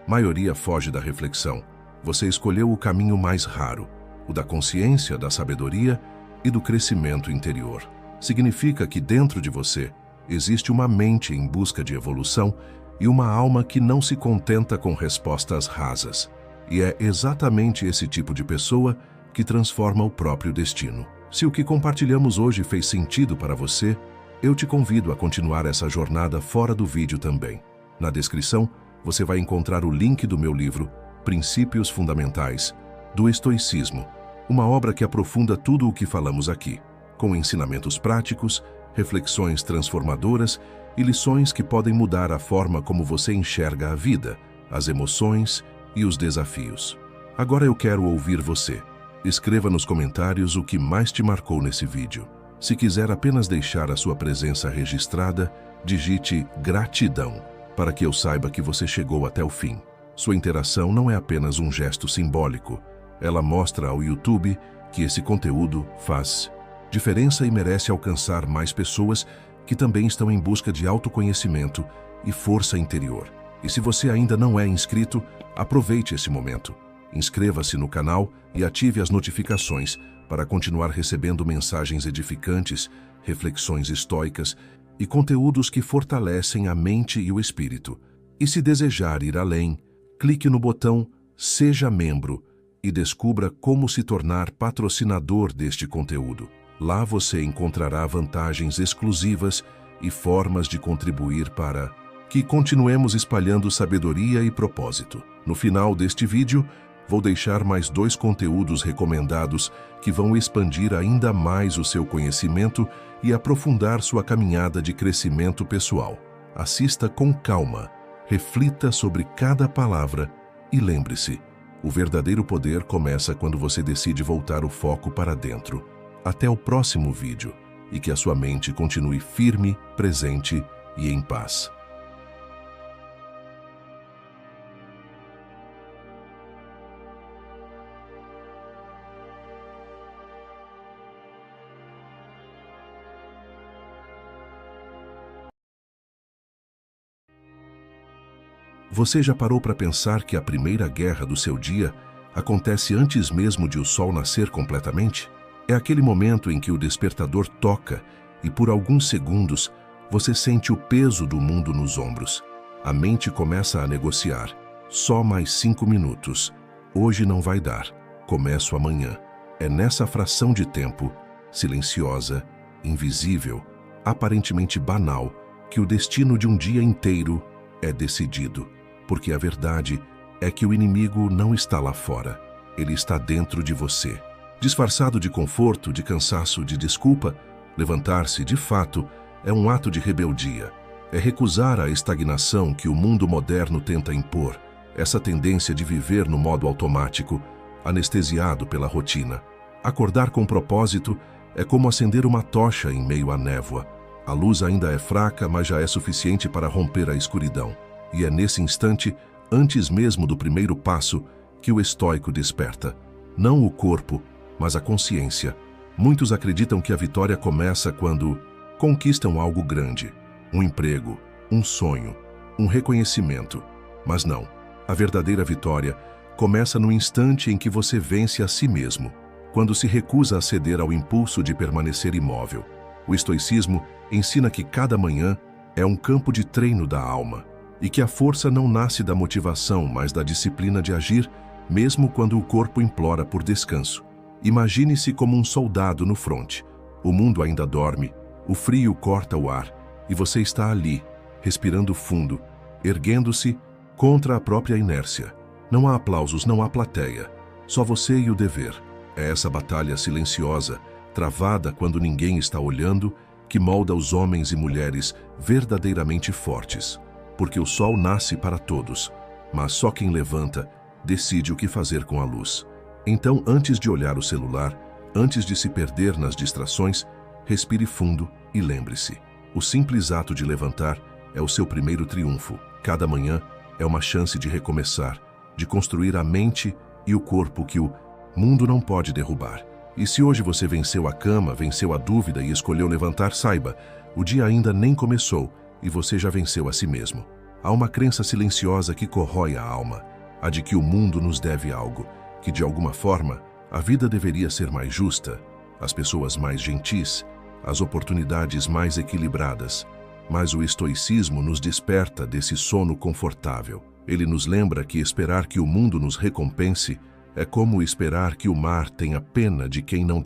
maioria foge da reflexão, você escolheu o caminho mais raro, o da consciência, da sabedoria e do crescimento interior. Significa que dentro de você existe uma mente em busca de evolução e uma alma que não se contenta com respostas rasas. E é exatamente esse tipo de pessoa que transforma o próprio destino. Se o que compartilhamos hoje fez sentido para você, eu te convido a continuar essa jornada fora do vídeo também. Na descrição, você vai encontrar o link do meu livro Princípios Fundamentais do Estoicismo, uma obra que aprofunda tudo o que falamos aqui, com ensinamentos práticos, reflexões transformadoras e lições que podem mudar a forma como você enxerga a vida, as emoções e os desafios. Agora eu quero ouvir você. Escreva nos comentários o que mais te marcou nesse vídeo. Se quiser apenas deixar a sua presença registrada, digite gratidão, para que eu saiba que você chegou até o fim. Sua interação não é apenas um gesto simbólico. Ela mostra ao YouTube que esse conteúdo faz diferença e merece alcançar mais pessoas que também estão em busca de autoconhecimento e força interior. E se você ainda não é inscrito, aproveite esse momento. Inscreva-se no canal e ative as notificações para continuar recebendo mensagens edificantes, reflexões estoicas e conteúdos que fortalecem a mente e o espírito. E se desejar ir além, clique no botão Seja Membro e descubra como se tornar patrocinador deste conteúdo. Lá você encontrará vantagens exclusivas e formas de contribuir para que continuemos espalhando sabedoria e propósito. No final deste vídeo, vou deixar mais 2 conteúdos recomendados que vão expandir ainda mais o seu conhecimento e aprofundar sua caminhada de crescimento pessoal. Assista com calma, reflita sobre cada palavra e lembre-se, o verdadeiro poder começa quando você decide voltar o foco para dentro. Até o próximo vídeo e que a sua mente continue firme, presente e em paz. Você já parou para pensar que a primeira guerra do seu dia acontece antes mesmo de o sol nascer completamente? É aquele momento em que o despertador toca e por alguns segundos você sente o peso do mundo nos ombros. A mente começa a negociar. Só mais 5 minutos. Hoje não vai dar. Começo amanhã. É nessa fração de tempo, silenciosa, invisível, aparentemente banal, que o destino de um dia inteiro é decidido. Porque a verdade é que o inimigo não está lá fora. Ele está dentro de você. Disfarçado de conforto, de cansaço, de desculpa, levantar-se, de fato, é um ato de rebeldia. É recusar a estagnação que o mundo moderno tenta impor, essa tendência de viver no modo automático, anestesiado pela rotina. Acordar com propósito é como acender uma tocha em meio à névoa. A luz ainda é fraca, mas já é suficiente para romper a escuridão. E é nesse instante, antes mesmo do primeiro passo, que o estoico desperta. Não o corpo, mas a consciência. Muitos acreditam que a vitória começa quando conquistam algo grande. Um emprego, um sonho, um reconhecimento. Mas não. A verdadeira vitória começa no instante em que você vence a si mesmo, quando se recusa a ceder ao impulso de permanecer imóvel. O estoicismo ensina que cada manhã é um campo de treino da alma e que a força não nasce da motivação, mas da disciplina de agir, mesmo quando o corpo implora por descanso. Imagine-se como um soldado no fronte. O mundo ainda dorme, o frio corta o ar e você está ali, respirando fundo, erguendo-se contra a própria inércia. Não há aplausos, não há plateia. Só você e o dever. É essa batalha silenciosa, travada quando ninguém está olhando, que molda os homens e mulheres verdadeiramente fortes. Porque o sol nasce para todos, mas só quem levanta decide o que fazer com a luz. Então, antes de olhar o celular, antes de se perder nas distrações, respire fundo e lembre-se. O simples ato de levantar é o seu primeiro triunfo. Cada manhã é uma chance de recomeçar, de construir a mente e o corpo que o mundo não pode derrubar. E se hoje você venceu a cama, venceu a dúvida e escolheu levantar, saiba, o dia ainda nem começou e você já venceu a si mesmo. Há uma crença silenciosa que corrói a alma, a de que o mundo nos deve algo, que de alguma forma a vida deveria ser mais justa, as pessoas mais gentis, as oportunidades mais equilibradas. Mas o estoicismo nos desperta desse sono confortável. Ele nos lembra que esperar que o mundo nos recompense é como esperar que o mar tenha pena de quem não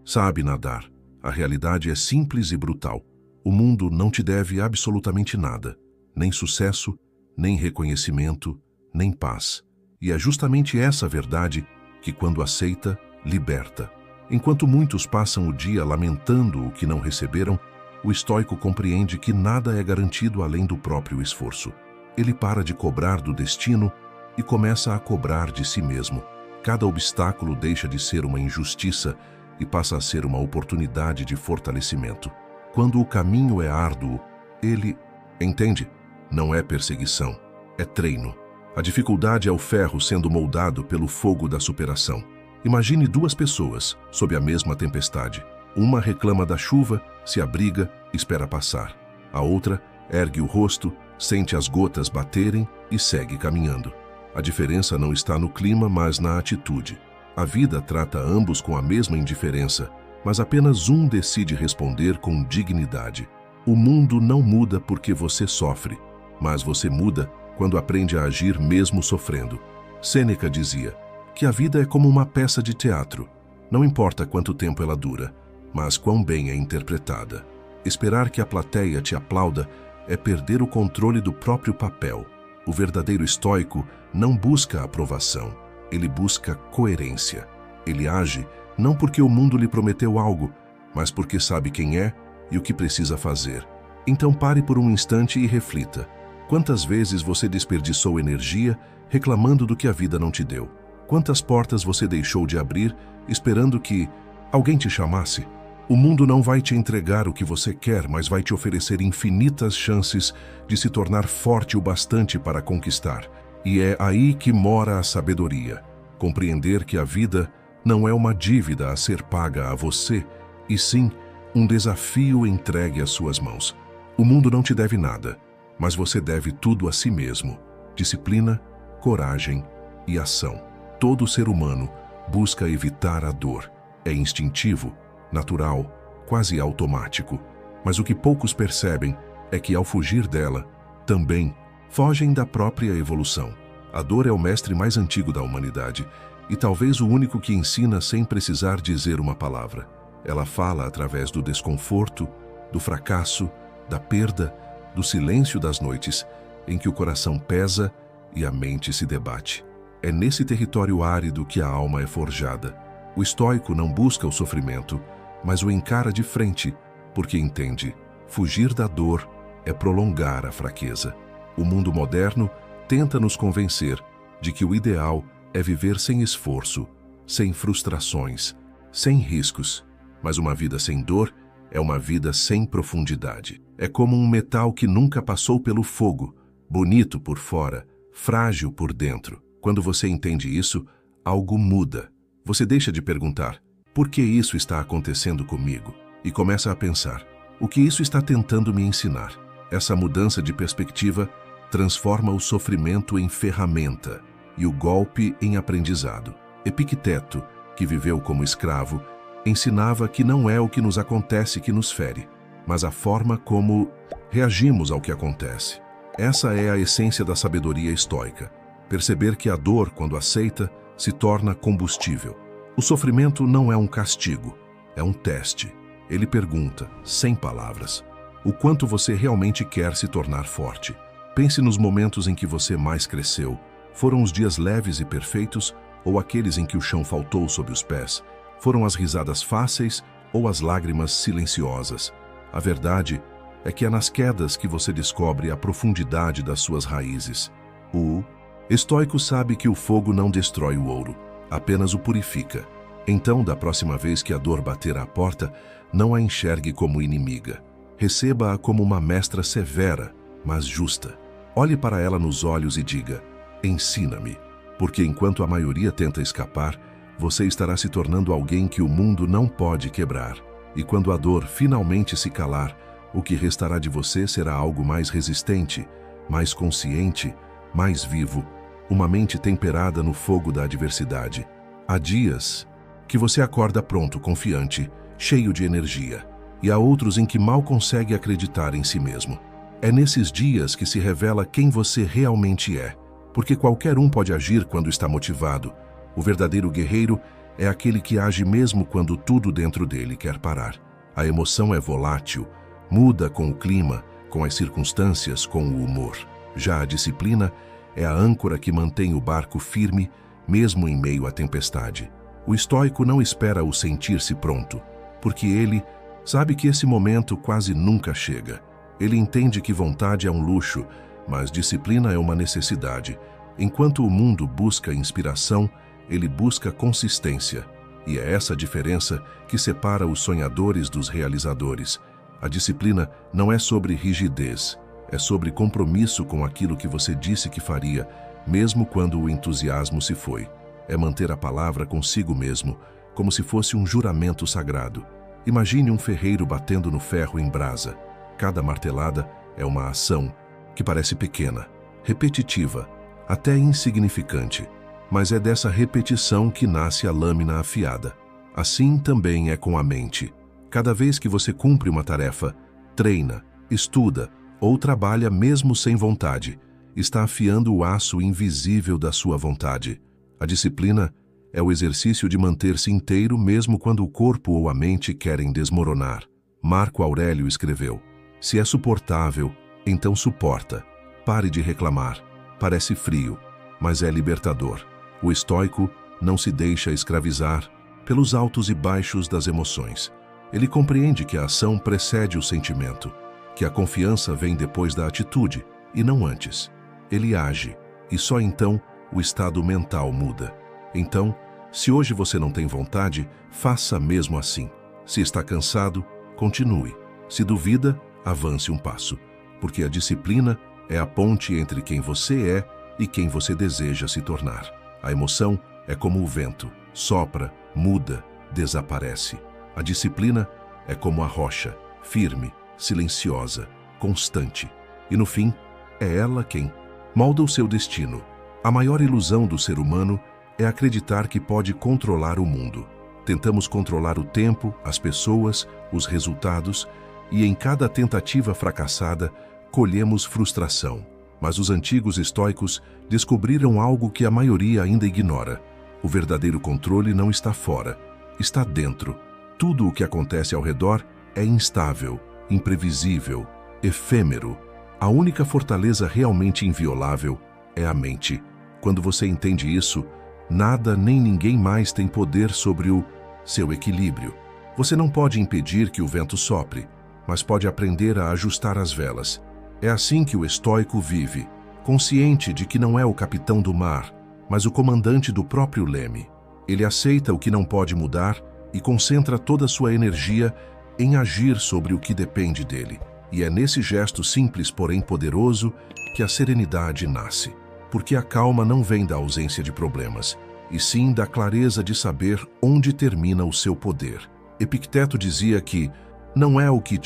sabe nadar. A realidade é simples e brutal. O mundo não te deve absolutamente nada, nem sucesso, nem reconhecimento, nem paz. E é justamente essa verdade que, quando aceita, liberta. Enquanto muitos passam o dia lamentando o que não receberam, o estoico compreende que nada é garantido além do próprio esforço. Ele para de cobrar do destino e começa a cobrar de si mesmo. Cada obstáculo deixa de ser uma injustiça e passa a ser uma oportunidade de fortalecimento. Quando o caminho é árduo, ele, entende? Não é perseguição, é treino. A dificuldade é o ferro sendo moldado pelo fogo da superação. Imagine duas pessoas sob a mesma tempestade. Uma reclama da chuva, se abriga, espera passar. A outra ergue o rosto, sente as gotas baterem e segue caminhando. A diferença não está no clima, mas na atitude. A vida trata ambos com a mesma indiferença, mas apenas um decide responder com dignidade. O mundo não muda porque você sofre, mas você muda quando aprende a agir mesmo sofrendo. Sêneca dizia que a vida é como uma peça de teatro. Não importa quanto tempo ela dura, mas quão bem é interpretada. Esperar que a plateia te aplauda é perder o controle do próprio papel. O verdadeiro estoico não busca aprovação, ele busca coerência. Ele age não porque o mundo lhe prometeu algo, mas porque sabe quem é e o que precisa fazer. Então pare por um instante e reflita. Quantas vezes você desperdiçou energia reclamando do que a vida não te deu? Quantas portas você deixou de abrir esperando que alguém te chamasse? O mundo não vai te entregar o que você quer, mas vai te oferecer infinitas chances de se tornar forte o bastante para conquistar. E é aí que mora a sabedoria. Compreender que a vida não é uma dívida a ser paga a você, e sim um desafio entregue às suas mãos. O mundo não te deve nada, mas você deve tudo a si mesmo. Disciplina, coragem e ação. Todo ser humano busca evitar a dor. É instintivo, natural, quase automático. Mas o que poucos percebem é que, ao fugir dela, também fogem da própria evolução. A dor é o mestre mais antigo da humanidade e talvez o único que ensina sem precisar dizer uma palavra. Ela fala através do desconforto, do fracasso, da perda, do silêncio das noites em que o coração pesa e a mente se debate. É nesse território árido que a alma é forjada. O estoico não busca o sofrimento, mas o encara de frente, porque entende, fugir da dor é prolongar a fraqueza. O mundo moderno tenta nos convencer de que o ideal é viver sem esforço, sem frustrações, sem riscos. Mas uma vida sem dor é uma vida sem profundidade. É como um metal que nunca passou pelo fogo, bonito por fora, frágil por dentro. Quando você entende isso, algo muda. Você deixa de perguntar: por que isso está acontecendo comigo? E começa a pensar: o que isso está tentando me ensinar? Essa mudança de perspectiva transforma o sofrimento em ferramenta e o golpe em aprendizado. Epicteto, que viveu como escravo, ensinava que não é o que nos acontece que nos fere, mas a forma como reagimos ao que acontece. Essa é a essência da sabedoria estoica. Perceber que a dor, quando aceita, se torna combustível. O sofrimento não é um castigo, é um teste. Ele pergunta, sem palavras, o quanto você realmente quer se tornar forte. Pense nos momentos em que você mais cresceu. Foram os dias leves e perfeitos ou aqueles em que o chão faltou sob os pés? Foram as risadas fáceis ou as lágrimas silenciosas? A verdade é que é nas quedas que você descobre a profundidade das suas raízes. O estoico sabe que o fogo não destrói o ouro, apenas o purifica. Então, da próxima vez que a dor bater à porta, não a enxergue como inimiga. Receba-a como uma mestra severa, mas justa. Olhe para ela nos olhos e diga: ensina-me, porque enquanto a maioria tenta escapar, você estará se tornando alguém que o mundo não pode quebrar. E quando a dor finalmente se calar, o que restará de você será algo mais resistente, mais consciente, mais vivo, uma mente temperada no fogo da adversidade. Há dias que você acorda pronto, confiante, cheio de energia, e há outros em que mal consegue acreditar em si mesmo. É nesses dias que se revela quem você realmente é, porque qualquer um pode agir quando está motivado. O verdadeiro guerreiro é aquele que age mesmo quando tudo dentro dele quer parar. A emoção é volátil, muda com o clima, com as circunstâncias, com o humor. Já a disciplina é a âncora que mantém o barco firme, mesmo em meio à tempestade. O estoico não espera o sentir-se pronto, porque ele sabe que esse momento quase nunca chega. Ele entende que vontade é um luxo, mas disciplina é uma necessidade. Enquanto o mundo busca inspiração, ele busca consistência. E é essa a diferença que separa os sonhadores dos realizadores. A disciplina não é sobre rigidez, é sobre compromisso com aquilo que você disse que faria, mesmo quando o entusiasmo se foi. É manter a palavra consigo mesmo, como se fosse um juramento sagrado. Imagine um ferreiro batendo no ferro em brasa. Cada martelada é uma ação que parece pequena, repetitiva, até insignificante, mas é dessa repetição que nasce a lâmina afiada. Assim também é com a mente. Cada vez que você cumpre uma tarefa, treina, estuda ou trabalha mesmo sem vontade, está afiando o aço invisível da sua vontade. A disciplina é o exercício de manter-se inteiro mesmo quando o corpo ou a mente querem desmoronar. Marco Aurélio escreveu: "Se é suportável, então suporta. Pare de reclamar. Parece frio, mas é libertador." O estoico não se deixa escravizar pelos altos e baixos das emoções. Ele compreende que a ação precede o sentimento, que a confiança vem depois da atitude e não antes. Ele age, e só então o estado mental muda. Então, se hoje você não tem vontade, faça mesmo assim. Se está cansado, continue. Se duvida, avance um passo, porque a disciplina é a ponte entre quem você é e quem você deseja se tornar. A emoção é como o vento, sopra, muda, desaparece. A disciplina é como a rocha, firme, silenciosa, constante. E no fim, é ela quem molda o seu destino. A maior ilusão do ser humano é acreditar que pode controlar o mundo. Tentamos controlar o tempo, as pessoas, os resultados, e em cada tentativa fracassada, colhemos frustração. Mas os antigos estoicos descobriram algo que a maioria ainda ignora. O verdadeiro controle não está fora, está dentro. Tudo o que acontece ao redor é instável, imprevisível, efêmero. A única fortaleza realmente inviolável é a mente. Quando você entende isso, nada nem ninguém mais tem poder sobre o seu equilíbrio. Você não pode impedir que o vento sopre, mas pode aprender a ajustar as velas. É assim que o estoico vive, consciente de que não é o capitão do mar, mas o comandante do próprio leme. Ele aceita o que não pode mudar e concentra toda a sua energia em agir sobre o que depende dele. E é nesse gesto simples, porém poderoso, que a serenidade nasce. Porque a calma não vem da ausência de problemas, e sim da clareza de saber onde termina o seu poder. Epicteto dizia que não é o que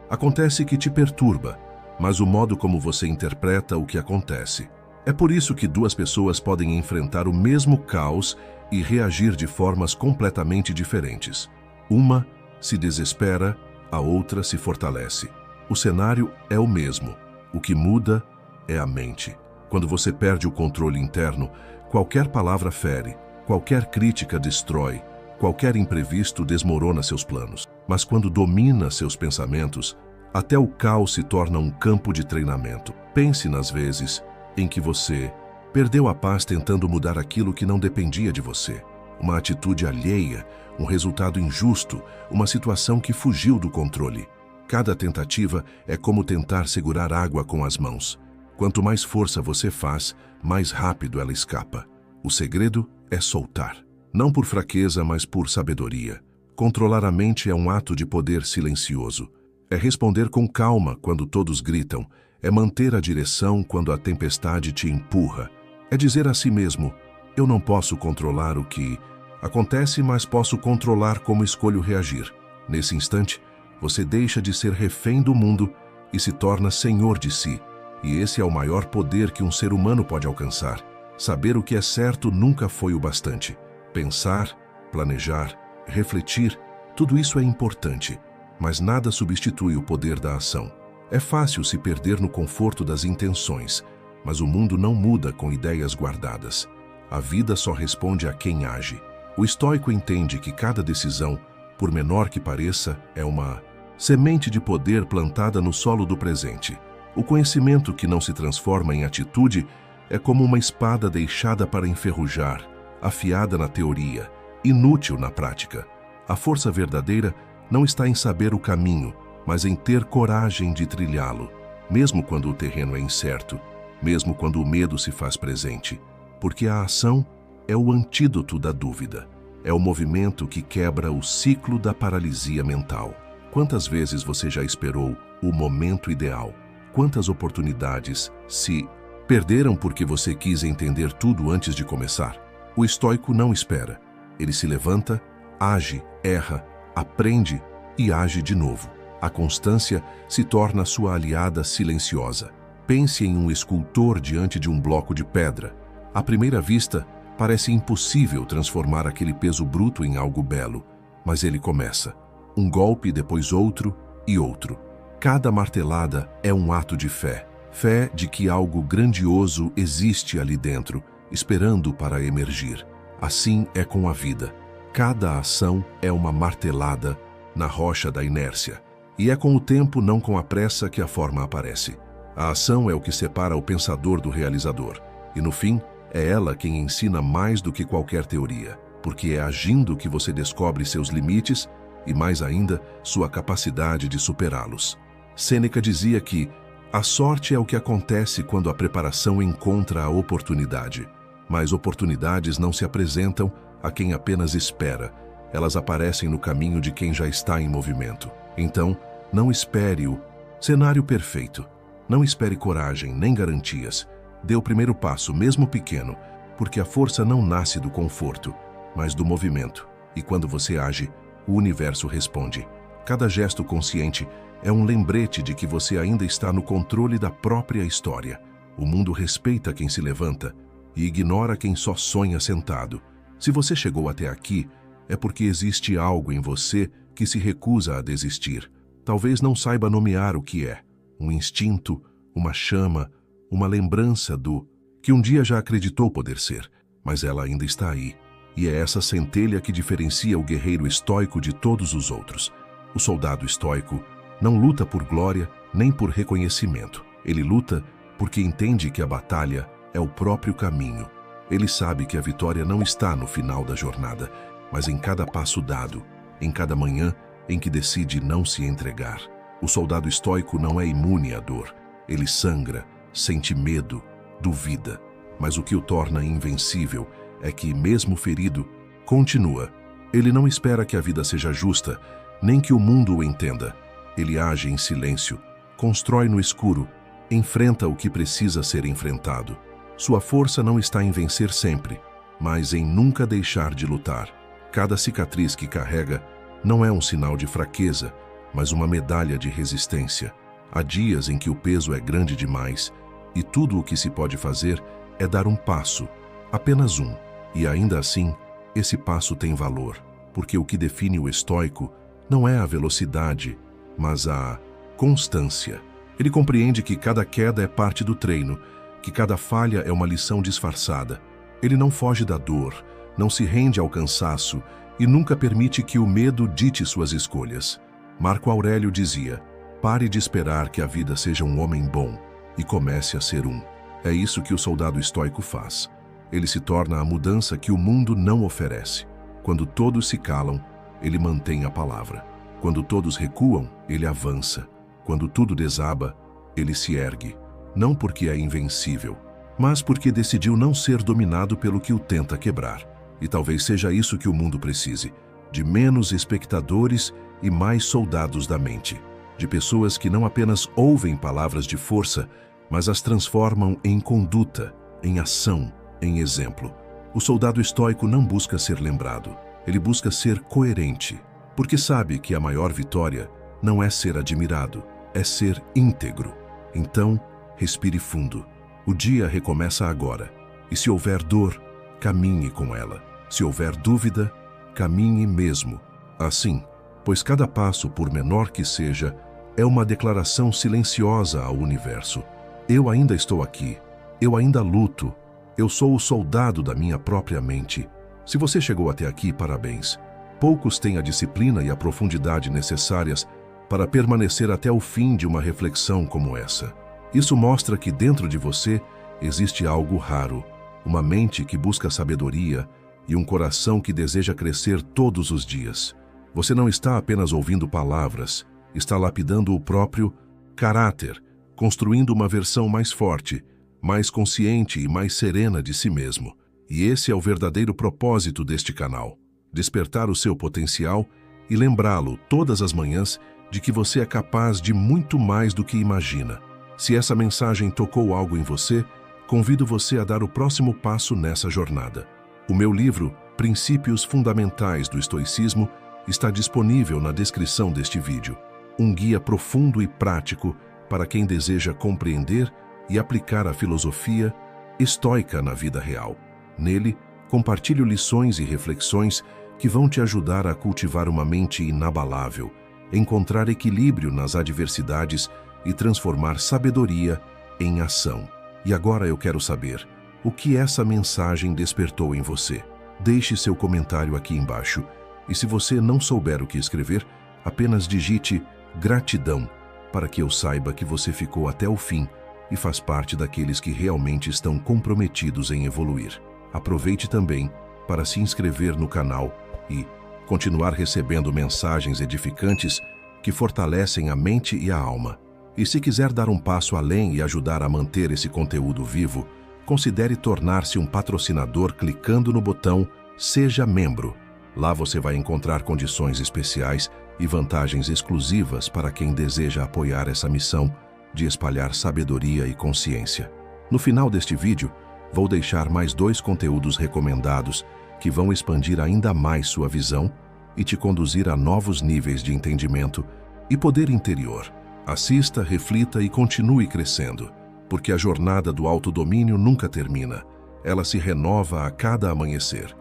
acontece que te perturba, mas o modo como você interpreta o que acontece. É por isso que duas pessoas podem enfrentar o mesmo caos e reagir de formas completamente diferentes. Uma se desespera, a outra se fortalece. O cenário é o mesmo. O que muda é a mente. Quando você perde o controle interno, qualquer palavra fere, qualquer crítica destrói, qualquer imprevisto desmorona seus planos. Mas quando domina seus pensamentos, até o caos se torna um campo de treinamento. Pense nas vezes em que você perdeu a paz tentando mudar aquilo que não dependia de você. Uma atitude alheia, um resultado injusto, uma situação que fugiu do controle. Cada tentativa é como tentar segurar água com as mãos. Quanto mais força você faz, mais rápido ela escapa. O segredo é soltar. Não por fraqueza, mas por sabedoria. Controlar a mente é um ato de poder silencioso. É responder com calma quando todos gritam. É manter a direção quando a tempestade te empurra. É dizer a si mesmo: eu não posso controlar o que acontece, mas posso controlar como escolho reagir. Nesse instante, você deixa de ser refém do mundo e se torna senhor de si. E esse é o maior poder que um ser humano pode alcançar. Saber o que é certo nunca foi o bastante. Pensar, planejar, refletir, tudo isso é importante, mas nada substitui o poder da ação. É fácil se perder no conforto das intenções, mas o mundo não muda com ideias guardadas. A vida só responde a quem age. O estoico entende que cada decisão, por menor que pareça, é uma semente de poder plantada no solo do presente. O conhecimento que não se transforma em atitude é como uma espada deixada para enferrujar, afiada na teoria, inútil na prática. A força verdadeira não está em saber o caminho, mas em ter coragem de trilhá-lo, mesmo quando o terreno é incerto, mesmo quando o medo se faz presente. Porque a ação é o antídoto da dúvida. É o movimento que quebra o ciclo da paralisia mental. Quantas vezes você já esperou o momento ideal? Quantas oportunidades se perderam porque você quis entender tudo antes de começar? O estoico não espera. Ele se levanta, age, erra, aprende e age de novo. A constância se torna sua aliada silenciosa. Pense em um escultor diante de um bloco de pedra. À primeira vista, parece impossível transformar aquele peso bruto em algo belo, mas ele começa. Um golpe, depois outro e outro. Cada martelada é um ato de fé. Fé de que algo grandioso existe ali dentro, esperando para emergir. Assim é com a vida. Cada ação é uma martelada na rocha da inércia. E é com o tempo, não com a pressa, que a forma aparece. A ação é o que separa o pensador do realizador. E no fim, é ela quem ensina mais do que qualquer teoria, porque é agindo que você descobre seus limites e, mais ainda, sua capacidade de superá-los. Sêneca dizia que a sorte é o que acontece quando a preparação encontra a oportunidade. Mas oportunidades não se apresentam a quem apenas espera. Elas aparecem no caminho de quem já está em movimento. Então, não espere o cenário perfeito. Não espere coragem nem garantias. Dê o primeiro passo, mesmo pequeno, porque a força não nasce do conforto, mas do movimento. E quando você age, o universo responde. Cada gesto consciente é um lembrete de que você ainda está no controle da própria história. O mundo respeita quem se levanta e ignora quem só sonha sentado. Se você chegou até aqui, é porque existe algo em você que se recusa a desistir. Talvez não saiba nomear o que é. Um instinto, uma chama, uma lembrança do que um dia já acreditou poder ser, mas ela ainda está aí. E é essa centelha que diferencia o guerreiro estoico de todos os outros. O soldado estoico não luta por glória nem por reconhecimento. Ele luta porque entende que a batalha é o próprio caminho. Ele sabe que a vitória não está no final da jornada, mas em cada passo dado, em cada manhã em que decide não se entregar. O soldado estoico não é imune à dor. Ele sangra, sente medo, duvida. Mas o que o torna invencível é que, mesmo ferido, continua. Ele não espera que a vida seja justa, nem que o mundo o entenda. Ele age em silêncio, constrói no escuro, enfrenta o que precisa ser enfrentado. Sua força não está em vencer sempre, mas em nunca deixar de lutar. Cada cicatriz que carrega não é um sinal de fraqueza, mas uma medalha de resistência. Há dias em que o peso é grande demais e tudo o que se pode fazer é dar um passo, apenas um. E ainda assim, esse passo tem valor, porque o que define o estoico não é a velocidade, mas a constância. Ele compreende que cada queda é parte do treino, que cada falha é uma lição disfarçada. Ele não foge da dor, não se rende ao cansaço e nunca permite que o medo dite suas escolhas. Marco Aurélio dizia: pare de esperar que a vida seja um homem bom e comece a ser um. É isso que o soldado estoico faz. Ele se torna a mudança que o mundo não oferece. Quando todos se calam, ele mantém a palavra. Quando todos recuam, ele avança. Quando tudo desaba, ele se ergue. Não porque é invencível, mas porque decidiu não ser dominado pelo que o tenta quebrar. E talvez seja isso que o mundo precise, de menos espectadores e mais soldados da mente. De pessoas que não apenas ouvem palavras de força, mas as transformam em conduta, em ação, em exemplo. O soldado estoico não busca ser lembrado, ele busca ser coerente, porque sabe que a maior vitória não é ser admirado, é ser íntegro. Então, respire fundo. O dia recomeça agora, e se houver dor, caminhe com ela. Se houver dúvida, caminhe mesmo. Assim, pois cada passo, por menor que seja, é uma declaração silenciosa ao universo. Eu ainda estou aqui, eu ainda luto, eu sou o soldado da minha própria mente. Se você chegou até aqui, parabéns. Poucos têm a disciplina e a profundidade necessárias para permanecer até o fim de uma reflexão como essa. Isso mostra que dentro de você existe algo raro, uma mente que busca sabedoria e um coração que deseja crescer todos os dias. Você não está apenas ouvindo palavras, está lapidando o próprio caráter, construindo uma versão mais forte, mais consciente e mais serena de si mesmo. E esse é o verdadeiro propósito deste canal: despertar o seu potencial e lembrá-lo todas as manhãs de que você é capaz de muito mais do que imagina. Se essa mensagem tocou algo em você, convido você a dar o próximo passo nessa jornada. O meu livro, Princípios Fundamentais do Estoicismo, está disponível na descrição deste vídeo. Um guia profundo e prático para quem deseja compreender e aplicar a filosofia estoica na vida real. Nele, compartilho lições e reflexões que vão te ajudar a cultivar uma mente inabalável, encontrar equilíbrio nas adversidades e transformar sabedoria em ação. E agora eu quero saber, o que essa mensagem despertou em você? Deixe seu comentário aqui embaixo. E se você não souber o que escrever, apenas digite gratidão, para que eu saiba que você ficou até o fim e faz parte daqueles que realmente estão comprometidos em evoluir. Aproveite também para se inscrever no canal e continuar recebendo mensagens edificantes que fortalecem a mente e a alma. E se quiser dar um passo além e ajudar a manter esse conteúdo vivo, considere tornar-se um patrocinador clicando no botão Seja Membro. Lá você vai encontrar condições especiais e vantagens exclusivas para quem deseja apoiar essa missão de espalhar sabedoria e consciência. No final deste vídeo, vou deixar mais 2 conteúdos recomendados que vão expandir ainda mais sua visão e te conduzir a novos níveis de entendimento e poder interior. Assista, reflita e continue crescendo, porque a jornada do autodomínio nunca termina. Ela se renova a cada amanhecer.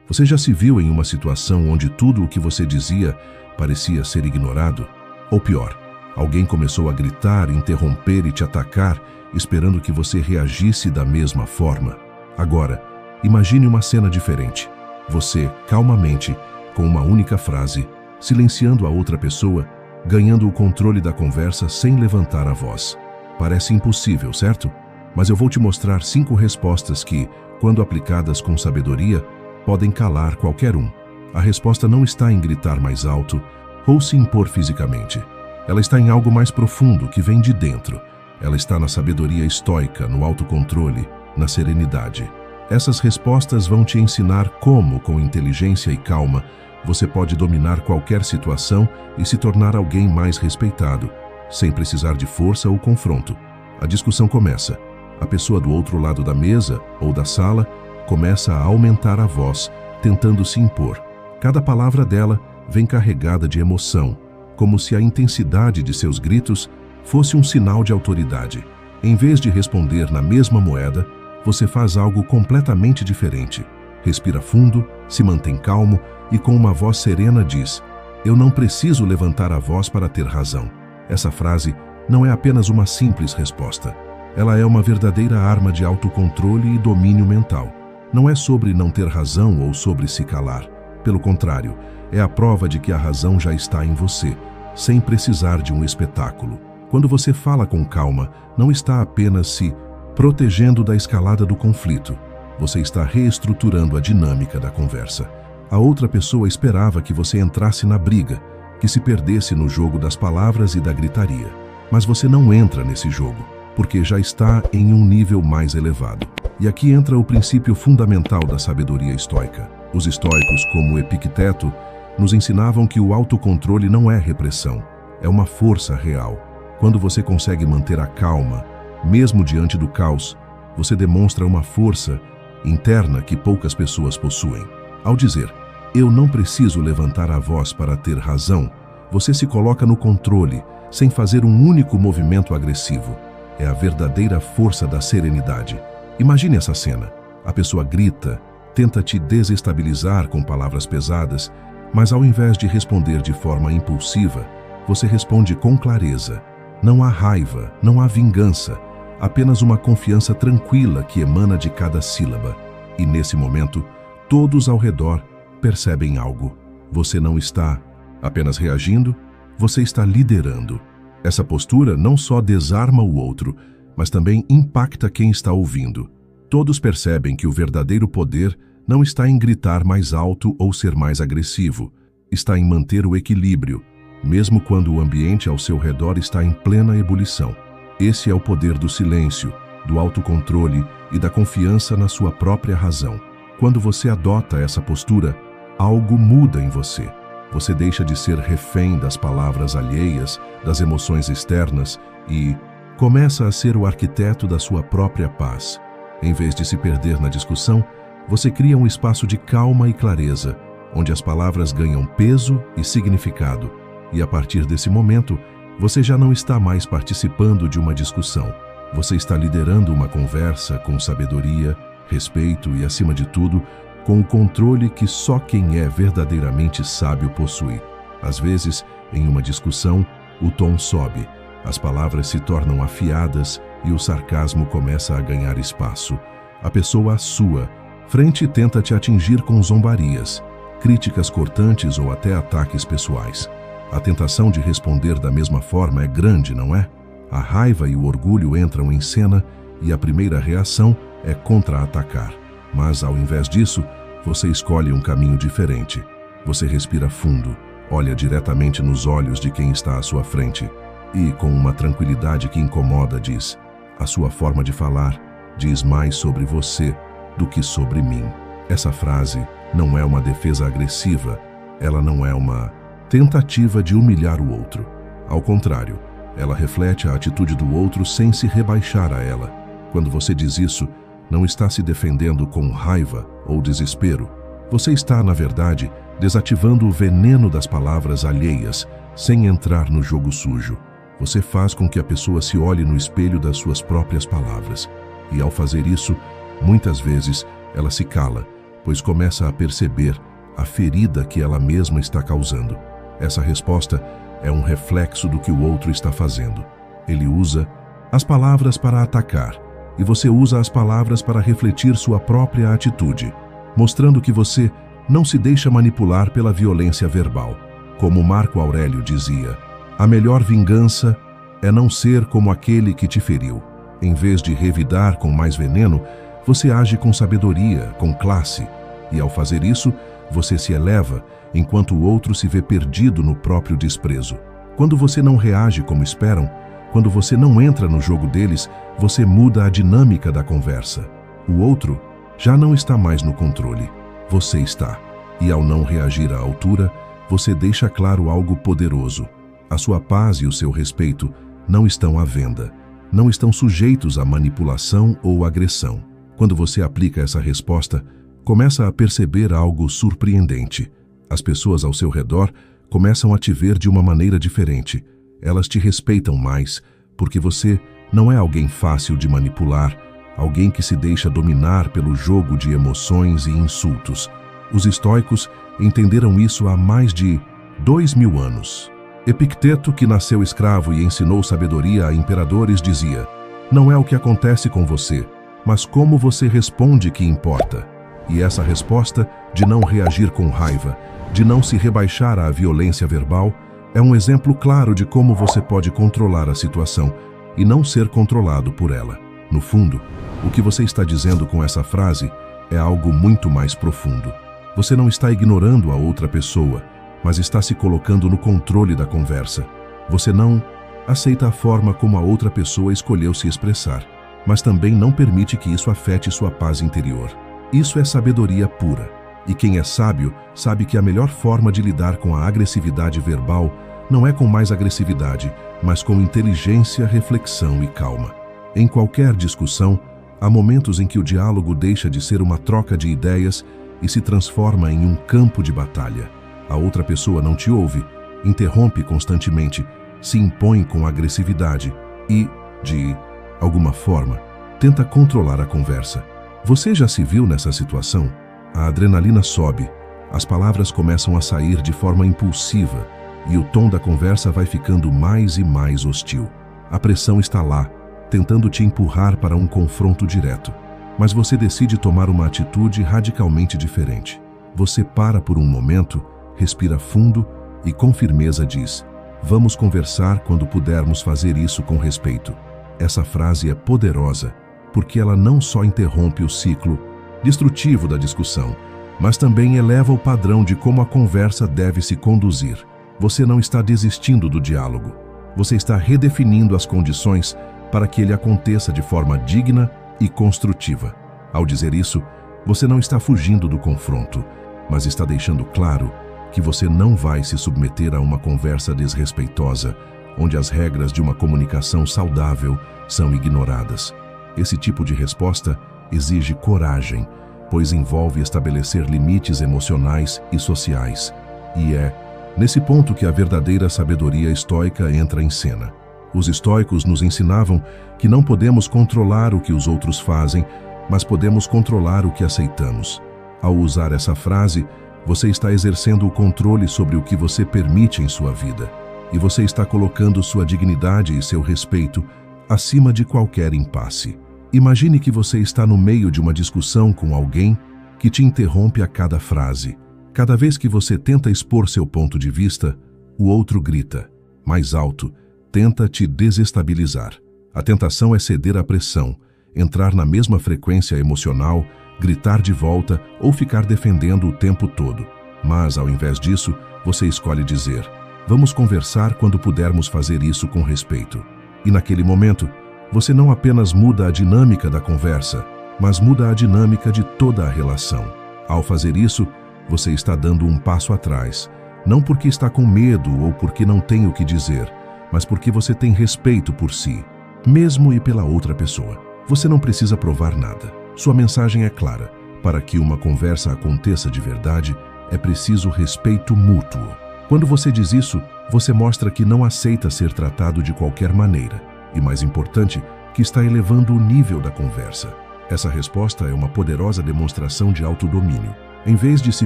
Você já se viu em uma situação onde tudo o que você dizia parecia ser ignorado? Ou pior, alguém começou a gritar, interromper e te atacar, esperando que você reagisse da mesma forma? Agora, imagine uma cena diferente. Você, calmamente, com uma única frase, silenciando a outra pessoa, ganhando o controle da conversa sem levantar a voz. Parece impossível, certo? Mas eu vou te mostrar 5 respostas que, quando aplicadas com sabedoria, podem calar qualquer um. A resposta não está em gritar mais alto ou se impor fisicamente. Ela está em algo mais profundo que vem de dentro. Ela está na sabedoria estoica, no autocontrole, na serenidade. Essas respostas vão te ensinar como, com inteligência e calma, você pode dominar qualquer situação e se tornar alguém mais respeitado, sem precisar de força ou confronto. A discussão começa. A pessoa do outro lado da mesa ou da sala começa a aumentar a voz, tentando se impor. Cada palavra dela vem carregada de emoção, como se a intensidade de seus gritos fosse um sinal de autoridade. Em vez de responder na mesma moeda, você faz algo completamente diferente. Respira fundo, se mantém calmo e com uma voz serena diz: "Eu não preciso levantar a voz para ter razão." Essa frase não é apenas uma simples resposta. Ela é uma verdadeira arma de autocontrole e domínio mental. Não é sobre não ter razão ou sobre se calar. Pelo contrário, é a prova de que a razão já está em você, sem precisar de um espetáculo. Quando você fala com calma, não está apenas se protegendo da escalada do conflito. Você está reestruturando a dinâmica da conversa. A outra pessoa esperava que você entrasse na briga, que se perdesse no jogo das palavras e da gritaria. Mas você não entra nesse jogo, porque já está em um nível mais elevado. E aqui entra o princípio fundamental da sabedoria estoica. Os estoicos, como Epicteto, nos ensinavam que o autocontrole não é repressão, é uma força real. Quando você consegue manter a calma, mesmo diante do caos, você demonstra uma força interna que poucas pessoas possuem. Ao dizer, "Eu não preciso levantar a voz para ter razão", você se coloca no controle, sem fazer um único movimento agressivo. É a verdadeira força da serenidade. Imagine essa cena. A pessoa grita, tenta te desestabilizar com palavras pesadas, mas ao invés de responder de forma impulsiva, você responde com clareza. Não há raiva, não há vingança, apenas uma confiança tranquila que emana de cada sílaba. E nesse momento, todos ao redor percebem algo. Você não está apenas reagindo, você está liderando. Essa postura não só desarma o outro, mas também impacta quem está ouvindo. Todos percebem que o verdadeiro poder não está em gritar mais alto ou ser mais agressivo, está em manter o equilíbrio, mesmo quando o ambiente ao seu redor está em plena ebulição. Esse é o poder do silêncio, do autocontrole e da confiança na sua própria razão. Quando você adota essa postura, algo muda em você. Você deixa de ser refém das palavras alheias, das emoções externas e começa a ser o arquiteto da sua própria paz. Em vez de se perder na discussão, você cria um espaço de calma e clareza, onde as palavras ganham peso e significado. E a partir desse momento, você já não está mais participando de uma discussão. Você está liderando uma conversa com sabedoria, respeito e, acima de tudo, com o controle que só quem é verdadeiramente sábio possui. Às vezes, em uma discussão, o tom sobe, as palavras se tornam afiadas e o sarcasmo começa a ganhar espaço. A pessoa sua frente tenta te atingir com zombarias, críticas cortantes ou até ataques pessoais. A tentação de responder da mesma forma é grande, não é? A raiva e o orgulho entram em cena e a primeira reação é contra-atacar. Mas, ao invés disso, você escolhe um caminho diferente. Você respira fundo, olha diretamente nos olhos de quem está à sua frente e, com uma tranquilidade que incomoda, diz: a sua forma de falar diz mais sobre você do que sobre mim. Essa frase não é uma defesa agressiva, ela não é uma tentativa de humilhar o outro. Ao contrário, ela reflete a atitude do outro sem se rebaixar a ela. Quando você diz isso, não está se defendendo com raiva ou desespero. Você está, na verdade, desativando o veneno das palavras alheias, sem entrar no jogo sujo. Você faz com que a pessoa se olhe no espelho das suas próprias palavras. E ao fazer isso, muitas vezes, ela se cala, pois começa a perceber a ferida que ela mesma está causando. Essa resposta é um reflexo do que o outro está fazendo. Ele usa as palavras para atacar, e você usa as palavras para refletir sua própria atitude, mostrando que você não se deixa manipular pela violência verbal. Como Marco Aurélio dizia, a melhor vingança é não ser como aquele que te feriu. Em vez de revidar com mais veneno, você age com sabedoria, com classe, e ao fazer isso, você se eleva, enquanto o outro se vê perdido no próprio desprezo. Quando você não reage como esperam, quando você não entra no jogo deles, você muda a dinâmica da conversa. O outro já não está mais no controle. Você está. E ao não reagir à altura, você deixa claro algo poderoso. A sua paz e o seu respeito não estão à venda. Não estão sujeitos à manipulação ou agressão. Quando você aplica essa resposta, começa a perceber algo surpreendente. As pessoas ao seu redor começam a te ver de uma maneira diferente. Elas te respeitam mais, porque você não é alguém fácil de manipular, alguém que se deixa dominar pelo jogo de emoções e insultos. Os estoicos entenderam isso há mais de 2000 anos. Epicteto, que nasceu escravo e ensinou sabedoria a imperadores, dizia: não é o que acontece com você, mas como você responde que importa. E essa resposta de não reagir com raiva, de não se rebaixar à violência verbal, é um exemplo claro de como você pode controlar a situação e não ser controlado por ela. No fundo, o que você está dizendo com essa frase é algo muito mais profundo. Você não está ignorando a outra pessoa, mas está se colocando no controle da conversa. Você não aceita a forma como a outra pessoa escolheu se expressar, mas também não permite que isso afete sua paz interior. Isso é sabedoria pura. E quem é sábio sabe que a melhor forma de lidar com a agressividade verbal não é com mais agressividade, mas com inteligência, reflexão e calma. Em qualquer discussão, há momentos em que o diálogo deixa de ser uma troca de ideias e se transforma em um campo de batalha. A outra pessoa não te ouve, interrompe constantemente, se impõe com agressividade e, de alguma forma, tenta controlar a conversa. Você já se viu nessa situação? A adrenalina sobe, as palavras começam a sair de forma impulsiva e o tom da conversa vai ficando mais e mais hostil. A pressão está lá, tentando te empurrar para um confronto direto, mas você decide tomar uma atitude radicalmente diferente. Você para por um momento, respira fundo e com firmeza diz: vamos conversar quando pudermos fazer isso com respeito. Essa frase é poderosa porque ela não só interrompe o ciclo destrutivo da discussão, mas também eleva o padrão de como a conversa deve se conduzir. Você não está desistindo do diálogo. Você está redefinindo as condições para que ele aconteça de forma digna e construtiva. Ao dizer isso, você não está fugindo do confronto, mas está deixando claro que você não vai se submeter a uma conversa desrespeitosa, onde as regras de uma comunicação saudável são ignoradas. Esse tipo de resposta exige coragem, pois envolve estabelecer limites emocionais e sociais. E é nesse ponto que a verdadeira sabedoria estoica entra em cena. Os estoicos nos ensinavam que não podemos controlar o que os outros fazem, mas podemos controlar o que aceitamos. Ao usar essa frase, você está exercendo o controle sobre o que você permite em sua vida, e você está colocando sua dignidade e seu respeito acima de qualquer impasse. Imagine que você está no meio de uma discussão com alguém que te interrompe a cada frase. Cada vez que você tenta expor seu ponto de vista, o outro grita, mais alto, tenta te desestabilizar. A tentação é ceder à pressão, entrar na mesma frequência emocional, gritar de volta ou ficar defendendo o tempo todo. Mas, ao invés disso, você escolhe dizer, vamos conversar quando pudermos fazer isso com respeito. E naquele momento, você não apenas muda a dinâmica da conversa, mas muda a dinâmica de toda a relação. Ao fazer isso, você está dando um passo atrás, não porque está com medo ou porque não tem o que dizer, mas porque você tem respeito por si, mesmo e pela outra pessoa. Você não precisa provar nada. Sua mensagem é clara. Para que uma conversa aconteça de verdade, é preciso respeito mútuo. Quando você diz isso, você mostra que não aceita ser tratado de qualquer maneira. E mais importante, que está elevando o nível da conversa. Essa resposta é uma poderosa demonstração de autodomínio. Em vez de se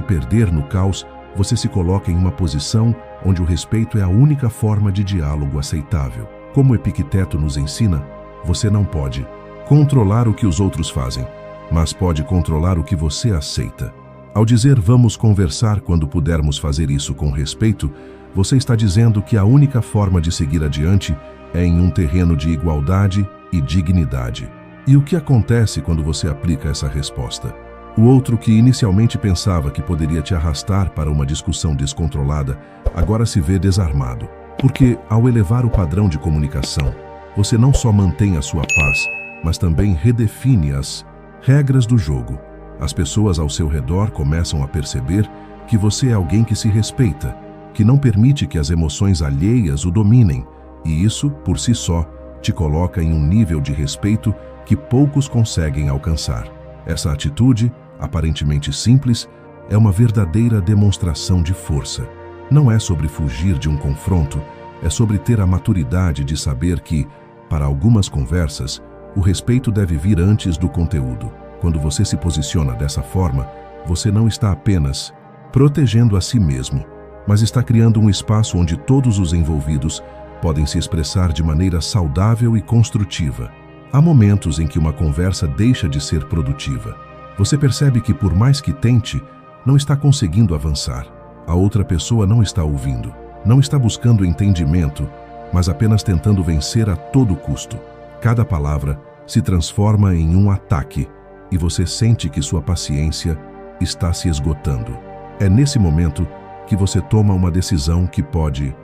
perder no caos, você se coloca em uma posição onde o respeito é a única forma de diálogo aceitável. Como Epicteto nos ensina, você não pode controlar o que os outros fazem, mas pode controlar o que você aceita. Ao dizer vamos conversar quando pudermos fazer isso com respeito, você está dizendo que a única forma de seguir adiante é em um terreno de igualdade e dignidade. E o que acontece quando você aplica essa resposta? O outro, que inicialmente pensava que poderia te arrastar para uma discussão descontrolada, agora se vê desarmado. Porque, ao elevar o padrão de comunicação, você não só mantém a sua paz, mas também redefine as regras do jogo. As pessoas ao seu redor começam a perceber que você é alguém que se respeita, que não permite que as emoções alheias o dominem, e isso, por si só, te coloca em um nível de respeito que poucos conseguem alcançar. Essa atitude, aparentemente simples, é uma verdadeira demonstração de força. Não é sobre fugir de um confronto, é sobre ter a maturidade de saber que, para algumas conversas, o respeito deve vir antes do conteúdo. Quando você se posiciona dessa forma, você não está apenas protegendo a si mesmo, mas está criando um espaço onde todos os envolvidos podem se expressar de maneira saudável e construtiva. Há momentos em que uma conversa deixa de ser produtiva. Você percebe que, por mais que tente, não está conseguindo avançar. A outra pessoa não está ouvindo, não está buscando entendimento, mas apenas tentando vencer a todo custo. Cada palavra se transforma em um ataque e você sente que sua paciência está se esgotando. É nesse momento que você toma uma decisão que pode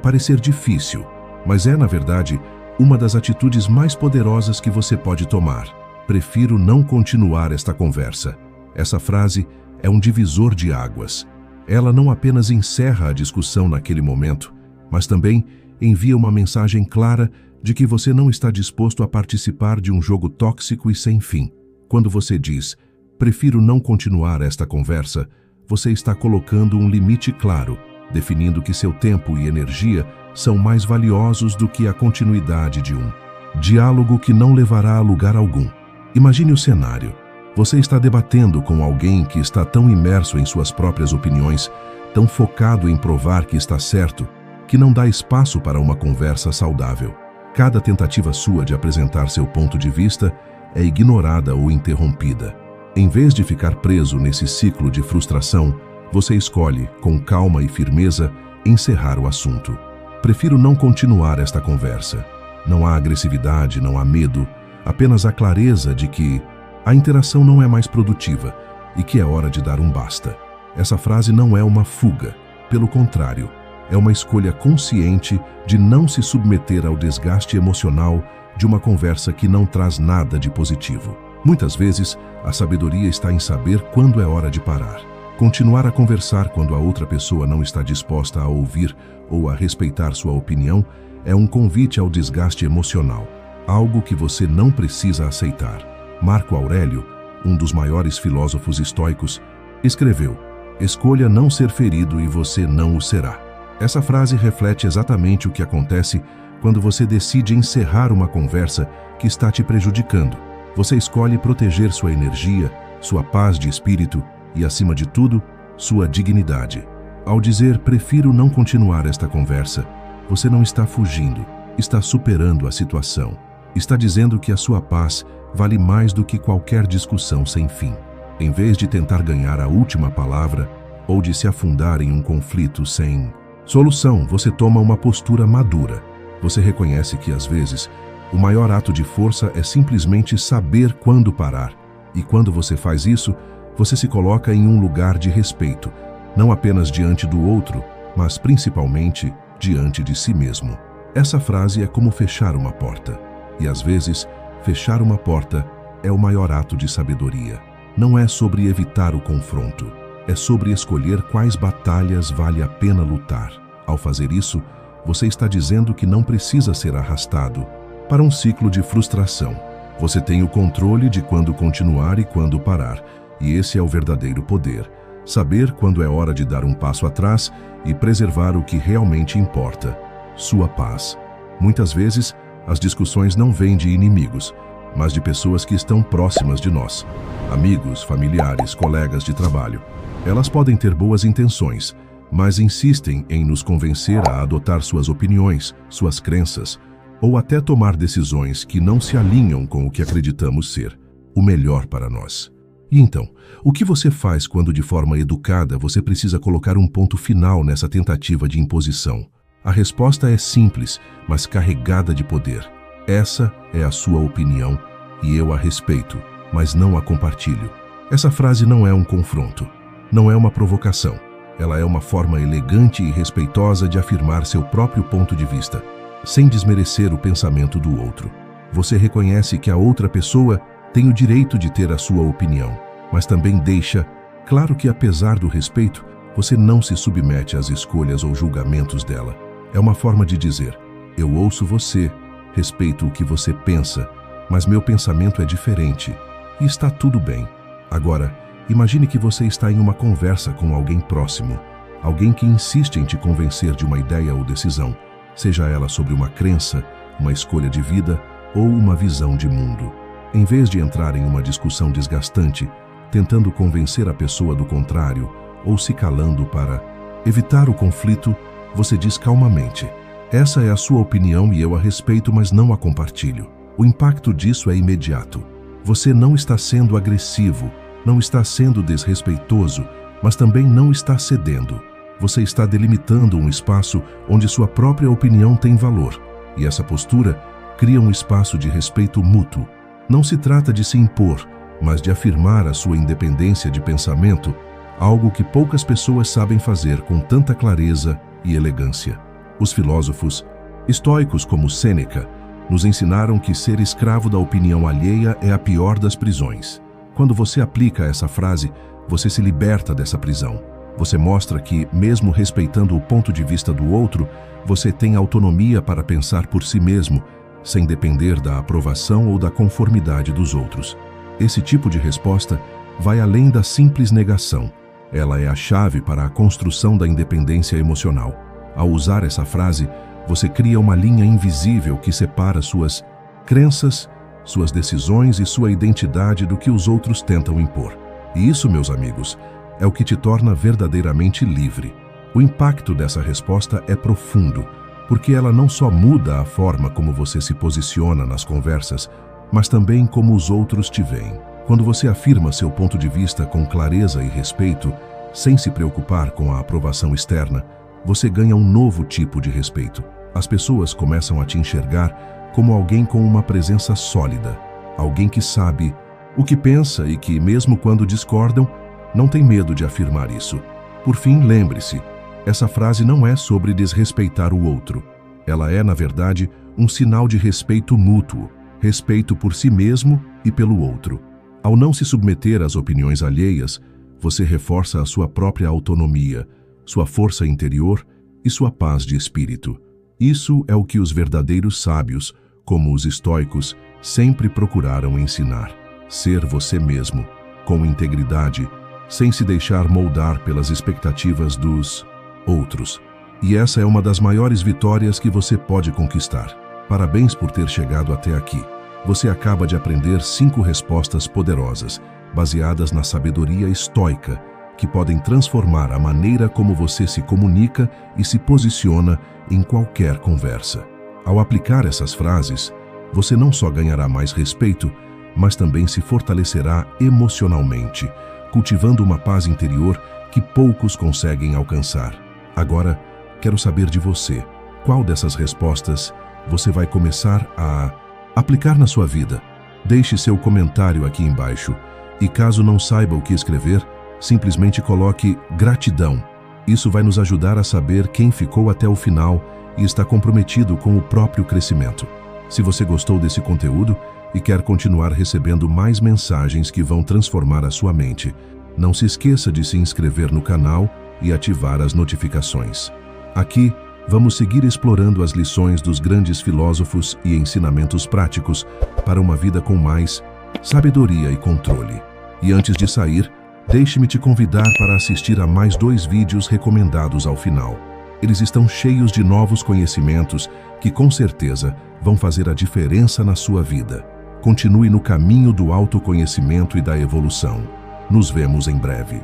parecer difícil, mas é, na verdade, uma das atitudes mais poderosas que você pode tomar. Prefiro não continuar esta conversa. Essa frase é um divisor de águas. Ela não apenas encerra a discussão naquele momento, mas também envia uma mensagem clara de que você não está disposto a participar de um jogo tóxico e sem fim. Quando você diz, prefiro não continuar esta conversa, você está colocando um limite claro, definindo que seu tempo e energia são mais valiosos do que a continuidade de um diálogo que não levará a lugar algum. Imagine o cenário. Você está debatendo com alguém que está tão imerso em suas próprias opiniões, tão focado em provar que está certo, que não dá espaço para uma conversa saudável. Cada tentativa sua de apresentar seu ponto de vista é ignorada ou interrompida. Em vez de ficar preso nesse ciclo de frustração, você escolhe, com calma e firmeza, encerrar o assunto. Prefiro não continuar esta conversa. Não há agressividade, não há medo, apenas a clareza de que a interação não é mais produtiva e que é hora de dar um basta. Essa frase não é uma fuga, pelo contrário, é uma escolha consciente de não se submeter ao desgaste emocional de uma conversa que não traz nada de positivo. Muitas vezes, a sabedoria está em saber quando é hora de parar. Continuar a conversar quando a outra pessoa não está disposta a ouvir ou a respeitar sua opinião é um convite ao desgaste emocional, algo que você não precisa aceitar. Marco Aurélio, um dos maiores filósofos estoicos, escreveu: "Escolha não ser ferido e você não o será." Essa frase reflete exatamente o que acontece quando você decide encerrar uma conversa que está te prejudicando. Você escolhe proteger sua energia, sua paz de espírito e, acima de tudo, sua dignidade. Ao dizer "prefiro não continuar esta conversa", você não está fugindo, está superando a situação. Está dizendo que a sua paz vale mais do que qualquer discussão sem fim. Em vez de tentar ganhar a última palavra ou de se afundar em um conflito sem solução, você toma uma postura madura. Você reconhece que, às vezes, o maior ato de força é simplesmente saber quando parar. E quando você faz isso, você se coloca em um lugar de respeito, não apenas diante do outro, mas principalmente diante de si mesmo. Essa frase é como fechar uma porta. E, às vezes, fechar uma porta é o maior ato de sabedoria. Não é sobre evitar o confronto, é sobre escolher quais batalhas vale a pena lutar. Ao fazer isso, você está dizendo que não precisa ser arrastado para um ciclo de frustração. Você tem o controle de quando continuar e quando parar, e esse é o verdadeiro poder. Saber quando é hora de dar um passo atrás e preservar o que realmente importa: sua paz. Muitas vezes, as discussões não vêm de inimigos, mas de pessoas que estão próximas de nós. Amigos, familiares, colegas de trabalho. Elas podem ter boas intenções, mas insistem em nos convencer a adotar suas opiniões, suas crenças, ou até tomar decisões que não se alinham com o que acreditamos ser o melhor para nós. E então, o que você faz quando, de forma educada, você precisa colocar um ponto final nessa tentativa de imposição? A resposta é simples, mas carregada de poder. Essa é a sua opinião e eu a respeito, mas não a compartilho. Essa frase não é um confronto, não é uma provocação. Ela é uma forma elegante e respeitosa de afirmar seu próprio ponto de vista, sem desmerecer o pensamento do outro. Você reconhece que a outra pessoa tem o direito de ter a sua opinião, mas também deixa claro que, apesar do respeito, você não se submete às escolhas ou julgamentos dela. É uma forma de dizer: eu ouço você, respeito o que você pensa, mas meu pensamento é diferente e está tudo bem. Agora, imagine que você está em uma conversa com alguém próximo, alguém que insiste em te convencer de uma ideia ou decisão, seja ela sobre uma crença, uma escolha de vida ou uma visão de mundo. Em vez de entrar em uma discussão desgastante, tentando convencer a pessoa do contrário ou se calando para evitar o conflito, você diz calmamente: essa é a sua opinião e eu a respeito, mas não a compartilho. O impacto disso é imediato. Você não está sendo agressivo, não está sendo desrespeitoso, mas também não está cedendo. Você está delimitando um espaço onde sua própria opinião tem valor, e essa postura cria um espaço de respeito mútuo. Não se trata de se impor, mas de afirmar a sua independência de pensamento, algo que poucas pessoas sabem fazer com tanta clareza e elegância. Os filósofos estoicos como Sêneca nos ensinaram que ser escravo da opinião alheia é a pior das prisões. Quando você aplica essa frase, você se liberta dessa prisão. Você mostra que, mesmo respeitando o ponto de vista do outro, você tem autonomia para pensar por si mesmo, sem depender da aprovação ou da conformidade dos outros. Esse tipo de resposta vai além da simples negação. Ela é a chave para a construção da independência emocional. Ao usar essa frase, você cria uma linha invisível que separa suas crenças, suas decisões e sua identidade do que os outros tentam impor. E isso, meus amigos, é o que te torna verdadeiramente livre. O impacto dessa resposta é profundo, porque ela não só muda a forma como você se posiciona nas conversas, mas também como os outros te veem. Quando você afirma seu ponto de vista com clareza e respeito, sem se preocupar com a aprovação externa, você ganha um novo tipo de respeito. As pessoas começam a te enxergar como alguém com uma presença sólida, alguém que sabe o que pensa e que, mesmo quando discordam, Não tem medo de afirmar isso. Por fim, lembre-se, essa frase não é sobre desrespeitar o outro. Ela é, na verdade, um sinal de respeito mútuo, respeito por si mesmo e pelo outro. Ao não se submeter às opiniões alheias, você reforça a sua própria autonomia, sua força interior e sua paz de espírito. Isso é o que os verdadeiros sábios, como os estoicos, sempre procuraram ensinar. Ser você mesmo, com integridade, sem se deixar moldar pelas expectativas dos outros. E essa é uma das maiores vitórias que você pode conquistar. Parabéns por ter chegado até aqui. Você acaba de aprender 5 respostas poderosas, baseadas na sabedoria estoica, que podem transformar a maneira como você se comunica e se posiciona em qualquer conversa. Ao aplicar essas frases, você não só ganhará mais respeito, mas também se fortalecerá emocionalmente, cultivando uma paz interior que poucos conseguem alcançar. Agora, quero saber de você, qual dessas respostas você vai começar a aplicar na sua vida? Deixe seu comentário aqui embaixo e caso não saiba o que escrever, simplesmente coloque gratidão. Isso vai nos ajudar a saber quem ficou até o final e está comprometido com o próprio crescimento. Se você gostou desse conteúdo e quer continuar recebendo mais mensagens que vão transformar a sua mente, não se esqueça de se inscrever no canal e ativar as notificações. Aqui, vamos seguir explorando as lições dos grandes filósofos e ensinamentos práticos para uma vida com mais sabedoria e controle. E antes de sair, deixe-me te convidar para assistir a mais 2 vídeos recomendados ao final. Eles estão cheios de novos conhecimentos que, com certeza, vão fazer a diferença na sua vida. Continue no caminho do autoconhecimento e da evolução. Nos vemos em breve.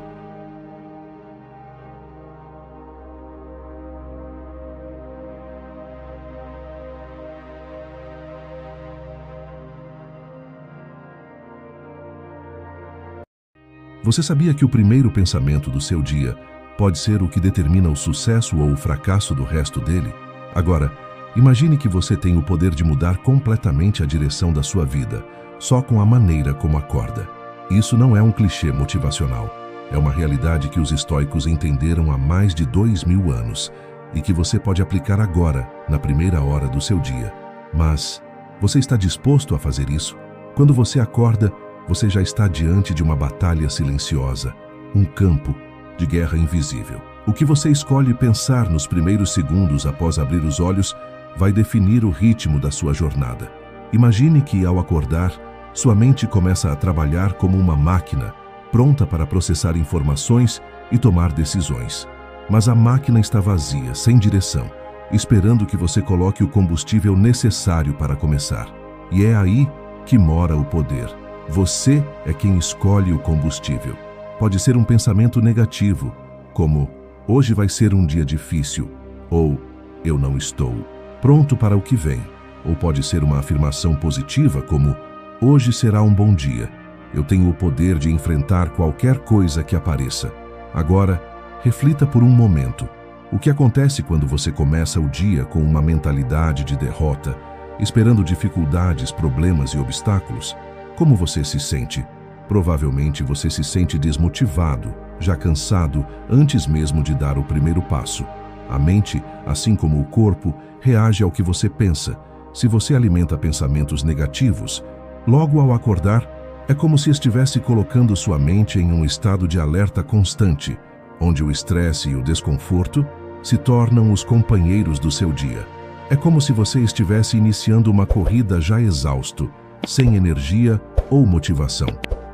Você sabia que o primeiro pensamento do seu dia pode ser o que determina o sucesso ou o fracasso do resto dele? Agora, imagine que você tem o poder de mudar completamente a direção da sua vida, só com a maneira como acorda. Isso não é um clichê motivacional. É uma realidade que os estoicos entenderam há mais de 2000 anos e que você pode aplicar agora, na primeira hora do seu dia. Mas, você está disposto a fazer isso? Quando você acorda, você já está diante de uma batalha silenciosa, um campo de guerra invisível. O que você escolhe pensar nos primeiros segundos após abrir os olhos vai definir o ritmo da sua jornada. Imagine que, ao acordar, sua mente começa a trabalhar como uma máquina, pronta para processar informações e tomar decisões. Mas a máquina está vazia, sem direção, esperando que você coloque o combustível necessário para começar. E é aí que mora o poder. Você é quem escolhe o combustível. Pode ser um pensamento negativo, como hoje vai ser um dia difícil, ou eu não estou pronto para o que vem. Ou pode ser uma afirmação positiva, como hoje será um bom dia. Eu tenho o poder de enfrentar qualquer coisa que apareça. Agora, reflita por um momento. O que acontece quando você começa o dia com uma mentalidade de derrota, esperando dificuldades, problemas e obstáculos? Como você se sente? Provavelmente você se sente desmotivado, já cansado, antes mesmo de dar o primeiro passo. A mente, assim como o corpo, reage ao que você pensa. Se você alimenta pensamentos negativos, logo ao acordar, é como se estivesse colocando sua mente em um estado de alerta constante, onde o estresse e o desconforto se tornam os companheiros do seu dia. É como se você estivesse iniciando uma corrida já exausto, sem energia ou motivação.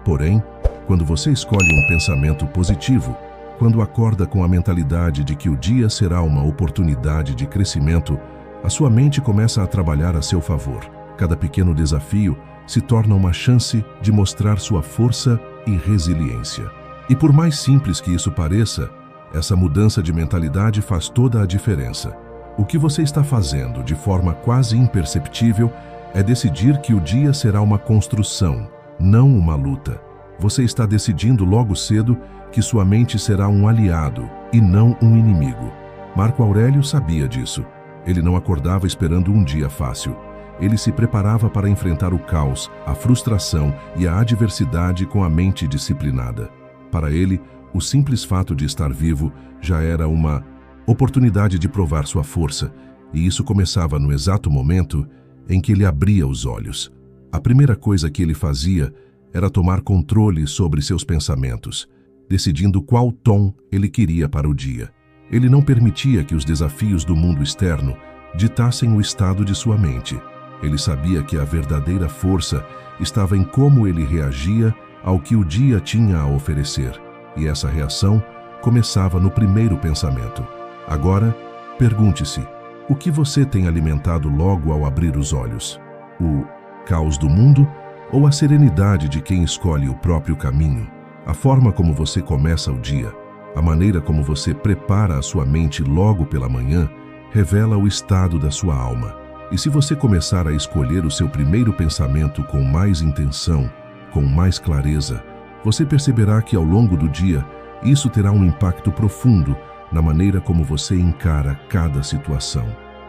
Porém, quando você escolhe um pensamento positivo, quando acorda com a mentalidade de que o dia será uma oportunidade de crescimento, a sua mente começa a trabalhar a seu favor. Cada pequeno desafio se torna uma chance de mostrar sua força e resiliência. E por mais simples que isso pareça, essa mudança de mentalidade faz toda a diferença. O que você está fazendo de forma quase imperceptível é decidir que o dia será uma construção, não uma luta. Você está decidindo logo cedo que sua mente será um aliado e não um inimigo. Marco Aurélio sabia disso. Ele não acordava esperando um dia fácil. Ele se preparava para enfrentar o caos, a frustração e a adversidade com a mente disciplinada. Para ele, o simples fato de estar vivo já era uma oportunidade de provar sua força, e isso começava no exato momento em que ele abria os olhos. A primeira coisa que ele fazia era tomar controle sobre seus pensamentos, decidindo qual tom ele queria para o dia. Ele não permitia que os desafios do mundo externo ditassem o estado de sua mente. Ele sabia que a verdadeira força estava em como ele reagia ao que o dia tinha a oferecer, e essa reação começava no primeiro pensamento. Agora, pergunte-se, o que você tem alimentado logo ao abrir os olhos? O caos do mundo ou a serenidade de quem escolhe o próprio caminho? A forma como você começa o dia, a maneira como você prepara a sua mente logo pela manhã, revela o estado da sua alma. E se você começar a escolher o seu primeiro pensamento com mais intenção, com mais clareza, você perceberá que ao longo do dia, isso terá um impacto profundo na maneira como você encara cada situação.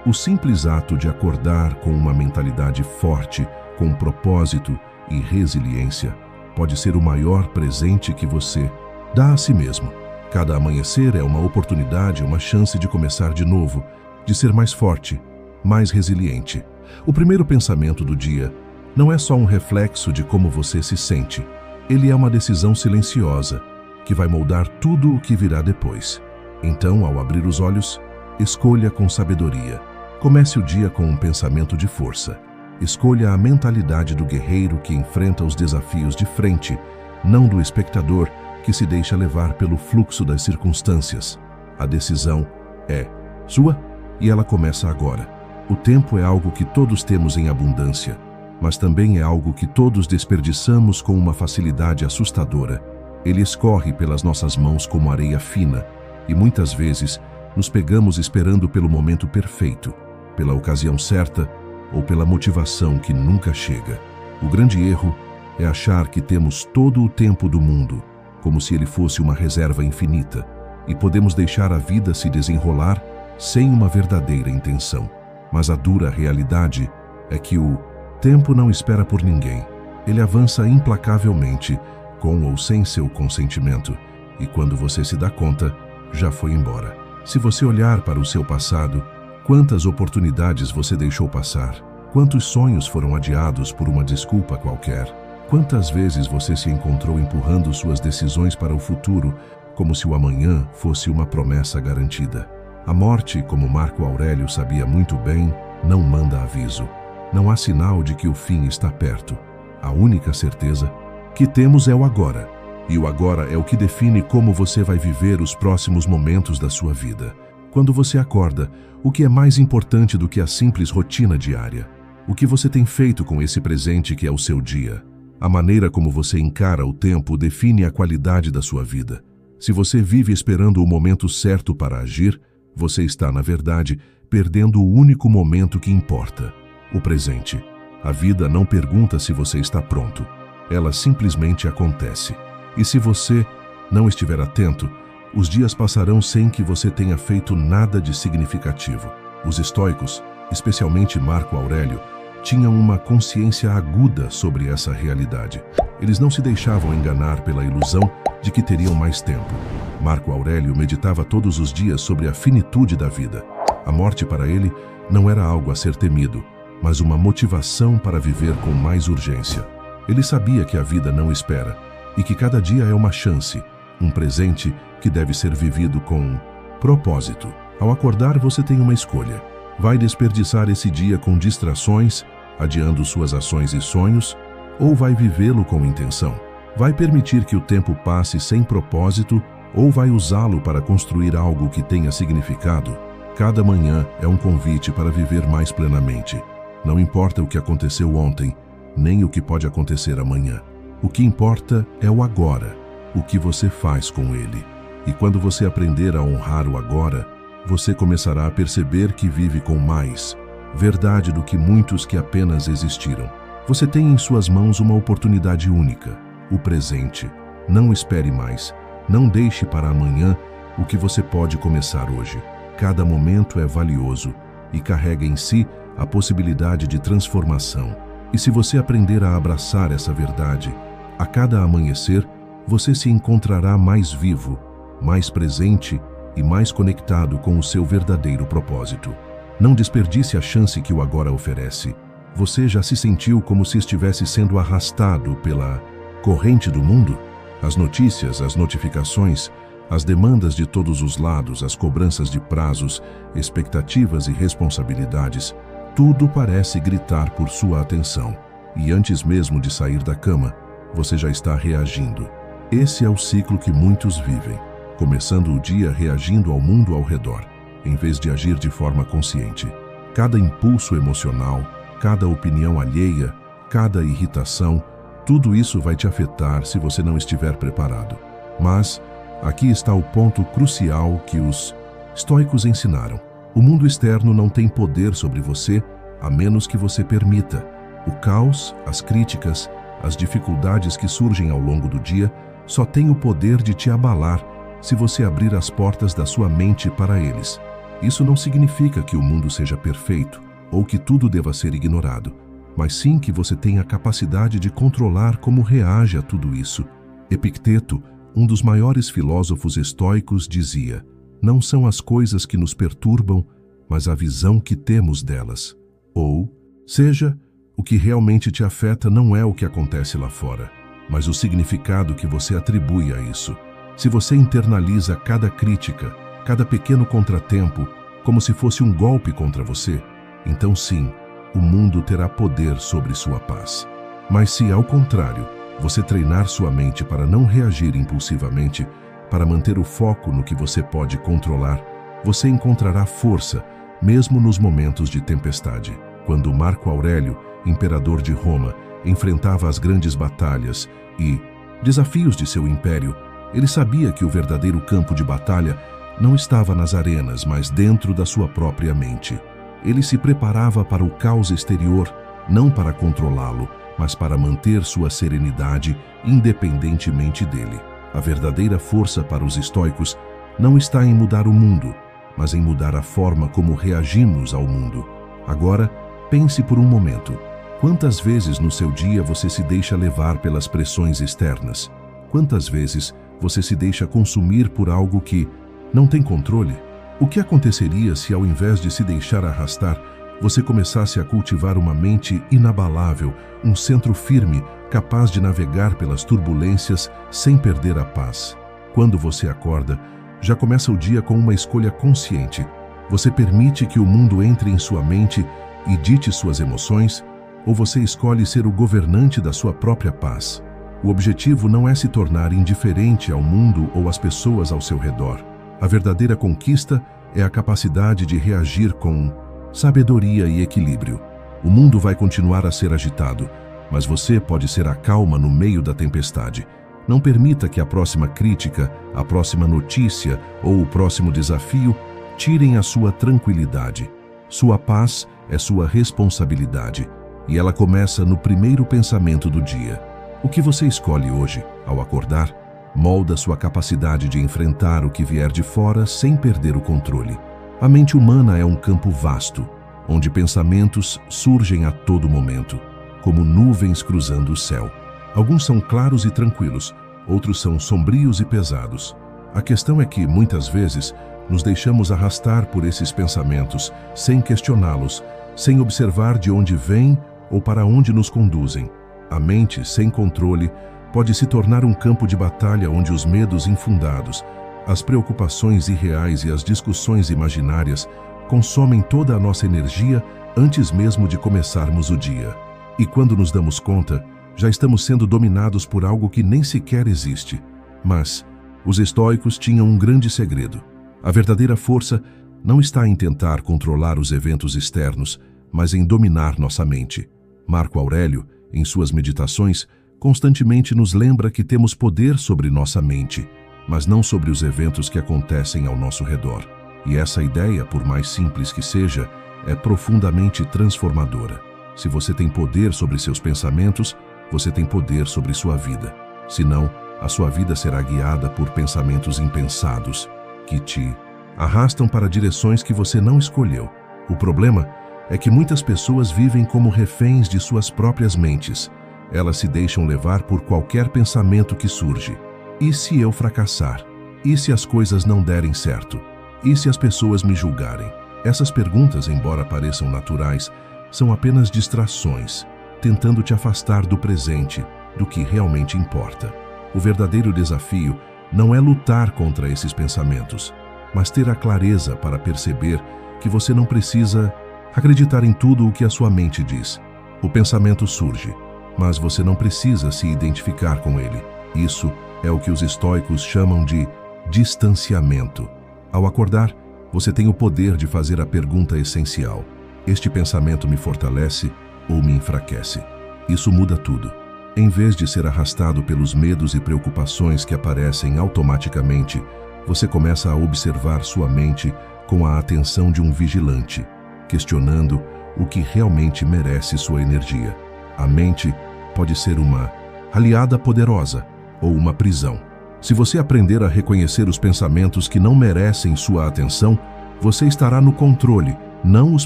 O simples ato de acordar com uma mentalidade forte, com propósito e resiliência, pode ser o maior presente que você dá a si mesmo. Cada amanhecer é uma oportunidade, uma chance de começar de novo, de ser mais forte, mais resiliente. O primeiro pensamento do dia não é só um reflexo de como você se sente. Ele é uma decisão silenciosa que vai moldar tudo o que virá depois. Então, ao abrir os olhos, escolha com sabedoria. Comece o dia com um pensamento de força. Escolha a mentalidade do guerreiro que enfrenta os desafios de frente, não do espectador que se deixa levar pelo fluxo das circunstâncias. A decisão é sua e ela começa agora. O tempo é algo que todos temos em abundância, mas também é algo que todos desperdiçamos com uma facilidade assustadora. Ele escorre pelas nossas mãos como areia fina e muitas vezes nos pegamos esperando pelo momento perfeito, pela ocasião certa ou pela motivação que nunca chega. O grande erro é achar que temos todo o tempo do mundo, como se ele fosse uma reserva infinita, e podemos deixar a vida se desenrolar sem uma verdadeira intenção. Mas a dura realidade é que o tempo não espera por ninguém. Ele avança implacavelmente, com ou sem seu consentimento, e quando você se dá conta, já foi embora. Se você olhar para o seu passado, quantas oportunidades você deixou passar? Quantos sonhos foram adiados por uma desculpa qualquer? Quantas vezes você se encontrou empurrando suas decisões para o futuro, como se o amanhã fosse uma promessa garantida? A morte, como Marco Aurélio sabia muito bem, não manda aviso. Não há sinal de que o fim está perto. A única certeza que temos é o agora. E o agora é o que define como você vai viver os próximos momentos da sua vida. Quando você acorda, o que é mais importante do que a simples rotina diária? O que você tem feito com esse presente que é o seu dia? A maneira como você encara o tempo define a qualidade da sua vida. Se você vive esperando o momento certo para agir, você está, na verdade, perdendo o único momento que importa, o presente. A vida não pergunta se você está pronto. Ela simplesmente acontece. E se você não estiver atento, os dias passarão sem que você tenha feito nada de significativo. Os estoicos, especialmente Marco Aurélio, tinham uma consciência aguda sobre essa realidade. Eles não se deixavam enganar pela ilusão de que teriam mais tempo. Marco Aurélio meditava todos os dias sobre a finitude da vida. A morte para ele não era algo a ser temido, mas uma motivação para viver com mais urgência. Ele sabia que a vida não espera e que cada dia é uma chance, um presente que deve ser vivido com propósito. Ao acordar, você tem uma escolha. Vai desperdiçar esse dia com distrações, adiando suas ações e sonhos, ou vai vivê-lo com intenção? Vai permitir que o tempo passe sem propósito ou vai usá-lo para construir algo que tenha significado? Cada manhã é um convite para viver mais plenamente. Não importa o que aconteceu ontem, nem o que pode acontecer amanhã. O que importa é o agora, o que você faz com ele. E quando você aprender a honrar o agora, você começará a perceber que vive com mais verdade do que muitos que apenas existiram. Você tem em suas mãos uma oportunidade única, o presente. Não espere mais. Não deixe para amanhã o que você pode começar hoje. Cada momento é valioso e carrega em si a possibilidade de transformação. E se você aprender a abraçar essa verdade, a cada amanhecer, você se encontrará mais vivo, mais presente e mais conectado com o seu verdadeiro propósito. Não desperdice a chance que o agora oferece. Você já se sentiu como se estivesse sendo arrastado pela corrente do mundo? As notícias, as notificações, as demandas de todos os lados, as cobranças de prazos, expectativas e responsabilidades, tudo parece gritar por sua atenção. E antes mesmo de sair da cama, você já está reagindo. Esse é o ciclo que muitos vivem, começando o dia reagindo ao mundo ao redor, em vez de agir de forma consciente. Cada impulso emocional, cada opinião alheia, cada irritação, tudo isso vai te afetar se você não estiver preparado. Mas aqui está o ponto crucial que os estoicos ensinaram. O mundo externo não tem poder sobre você, a menos que você permita. O caos, as críticas, as dificuldades que surgem ao longo do dia só têm o poder de te abalar se você abrir as portas da sua mente para eles. Isso não significa que o mundo seja perfeito ou que tudo deva ser ignorado, mas sim que você tem a capacidade de controlar como reage a tudo isso. Epicteto, um dos maiores filósofos estoicos, dizia: não são as coisas que nos perturbam, mas a visão que temos delas. Ou seja, o que realmente te afeta não é o que acontece lá fora, mas o significado que você atribui a isso. Se você internaliza cada crítica, cada pequeno contratempo, como se fosse um golpe contra você, então sim, o mundo terá poder sobre sua paz. Mas se, ao contrário, você treinar sua mente para não reagir impulsivamente, para manter o foco no que você pode controlar, você encontrará força, mesmo nos momentos de tempestade. Quando Marco Aurélio, imperador de Roma, enfrentava as grandes batalhas e desafios de seu império, ele sabia que o verdadeiro campo de batalha não estava nas arenas, mas dentro da sua própria mente. Ele se preparava para o caos exterior, não para controlá-lo, mas para manter sua serenidade independentemente dele. A verdadeira força para os estoicos não está em mudar o mundo, mas em mudar a forma como reagimos ao mundo. Agora, pense por um momento. Quantas vezes no seu dia você se deixa levar pelas pressões externas? Quantas vezes você se deixa consumir por algo que não tem controle? O que aconteceria se, ao invés de se deixar arrastar, você começasse a cultivar uma mente inabalável, um centro firme, capaz de navegar pelas turbulências sem perder a paz? Quando você acorda, já começa o dia com uma escolha consciente. Você permite que o mundo entre em sua mente e dite suas emoções, ou você escolhe ser o governante da sua própria paz? O objetivo não é se tornar indiferente ao mundo ou às pessoas ao seu redor. A verdadeira conquista é a capacidade de reagir com sabedoria e equilíbrio. O mundo vai continuar a ser agitado, mas você pode ser a calma no meio da tempestade. Não permita que a próxima crítica, a próxima notícia ou o próximo desafio tirem a sua tranquilidade. Sua paz é sua responsabilidade, e ela começa no primeiro pensamento do dia. O que você escolhe hoje, ao acordar, molda sua capacidade de enfrentar o que vier de fora sem perder o controle. A mente humana é um campo vasto, onde pensamentos surgem a todo momento, como nuvens cruzando o céu. Alguns são claros e tranquilos, outros são sombrios e pesados. A questão é que, muitas vezes, nos deixamos arrastar por esses pensamentos, sem questioná-los, sem observar de onde vêm ou para onde nos conduzem. A mente, sem controle, pode se tornar um campo de batalha onde os medos infundados, as preocupações irreais e as discussões imaginárias consomem toda a nossa energia antes mesmo de começarmos o dia. E quando nos damos conta, já estamos sendo dominados por algo que nem sequer existe. Mas os estoicos tinham um grande segredo. A verdadeira força não está em tentar controlar os eventos externos, mas em dominar nossa mente. Marco Aurélio, em suas meditações, constantemente nos lembra que temos poder sobre nossa mente, mas não sobre os eventos que acontecem ao nosso redor. E essa ideia, por mais simples que seja, é profundamente transformadora. Se você tem poder sobre seus pensamentos, você tem poder sobre sua vida. Senão, a sua vida será guiada por pensamentos impensados, que te arrastam para direções que você não escolheu. O problema é que muitas pessoas vivem como reféns de suas próprias mentes. Elas se deixam levar por qualquer pensamento que surge. E se eu fracassar? E se as coisas não derem certo? E se as pessoas me julgarem? Essas perguntas, embora pareçam naturais, são apenas distrações, tentando te afastar do presente, do que realmente importa. O verdadeiro desafio não é lutar contra esses pensamentos, mas ter a clareza para perceber que você não precisa acreditar em tudo o que a sua mente diz. O pensamento surge, mas você não precisa se identificar com ele. Isso é o que os estoicos chamam de distanciamento. Ao acordar, você tem o poder de fazer a pergunta essencial: este pensamento me fortalece ou me enfraquece? Isso muda tudo. Em vez de ser arrastado pelos medos e preocupações que aparecem automaticamente, você começa a observar sua mente com a atenção de um vigilante, questionando o que realmente merece sua energia. A mente pode ser uma aliada poderosa ou uma prisão. Se você aprender a reconhecer os pensamentos que não merecem sua atenção, você estará no controle, não os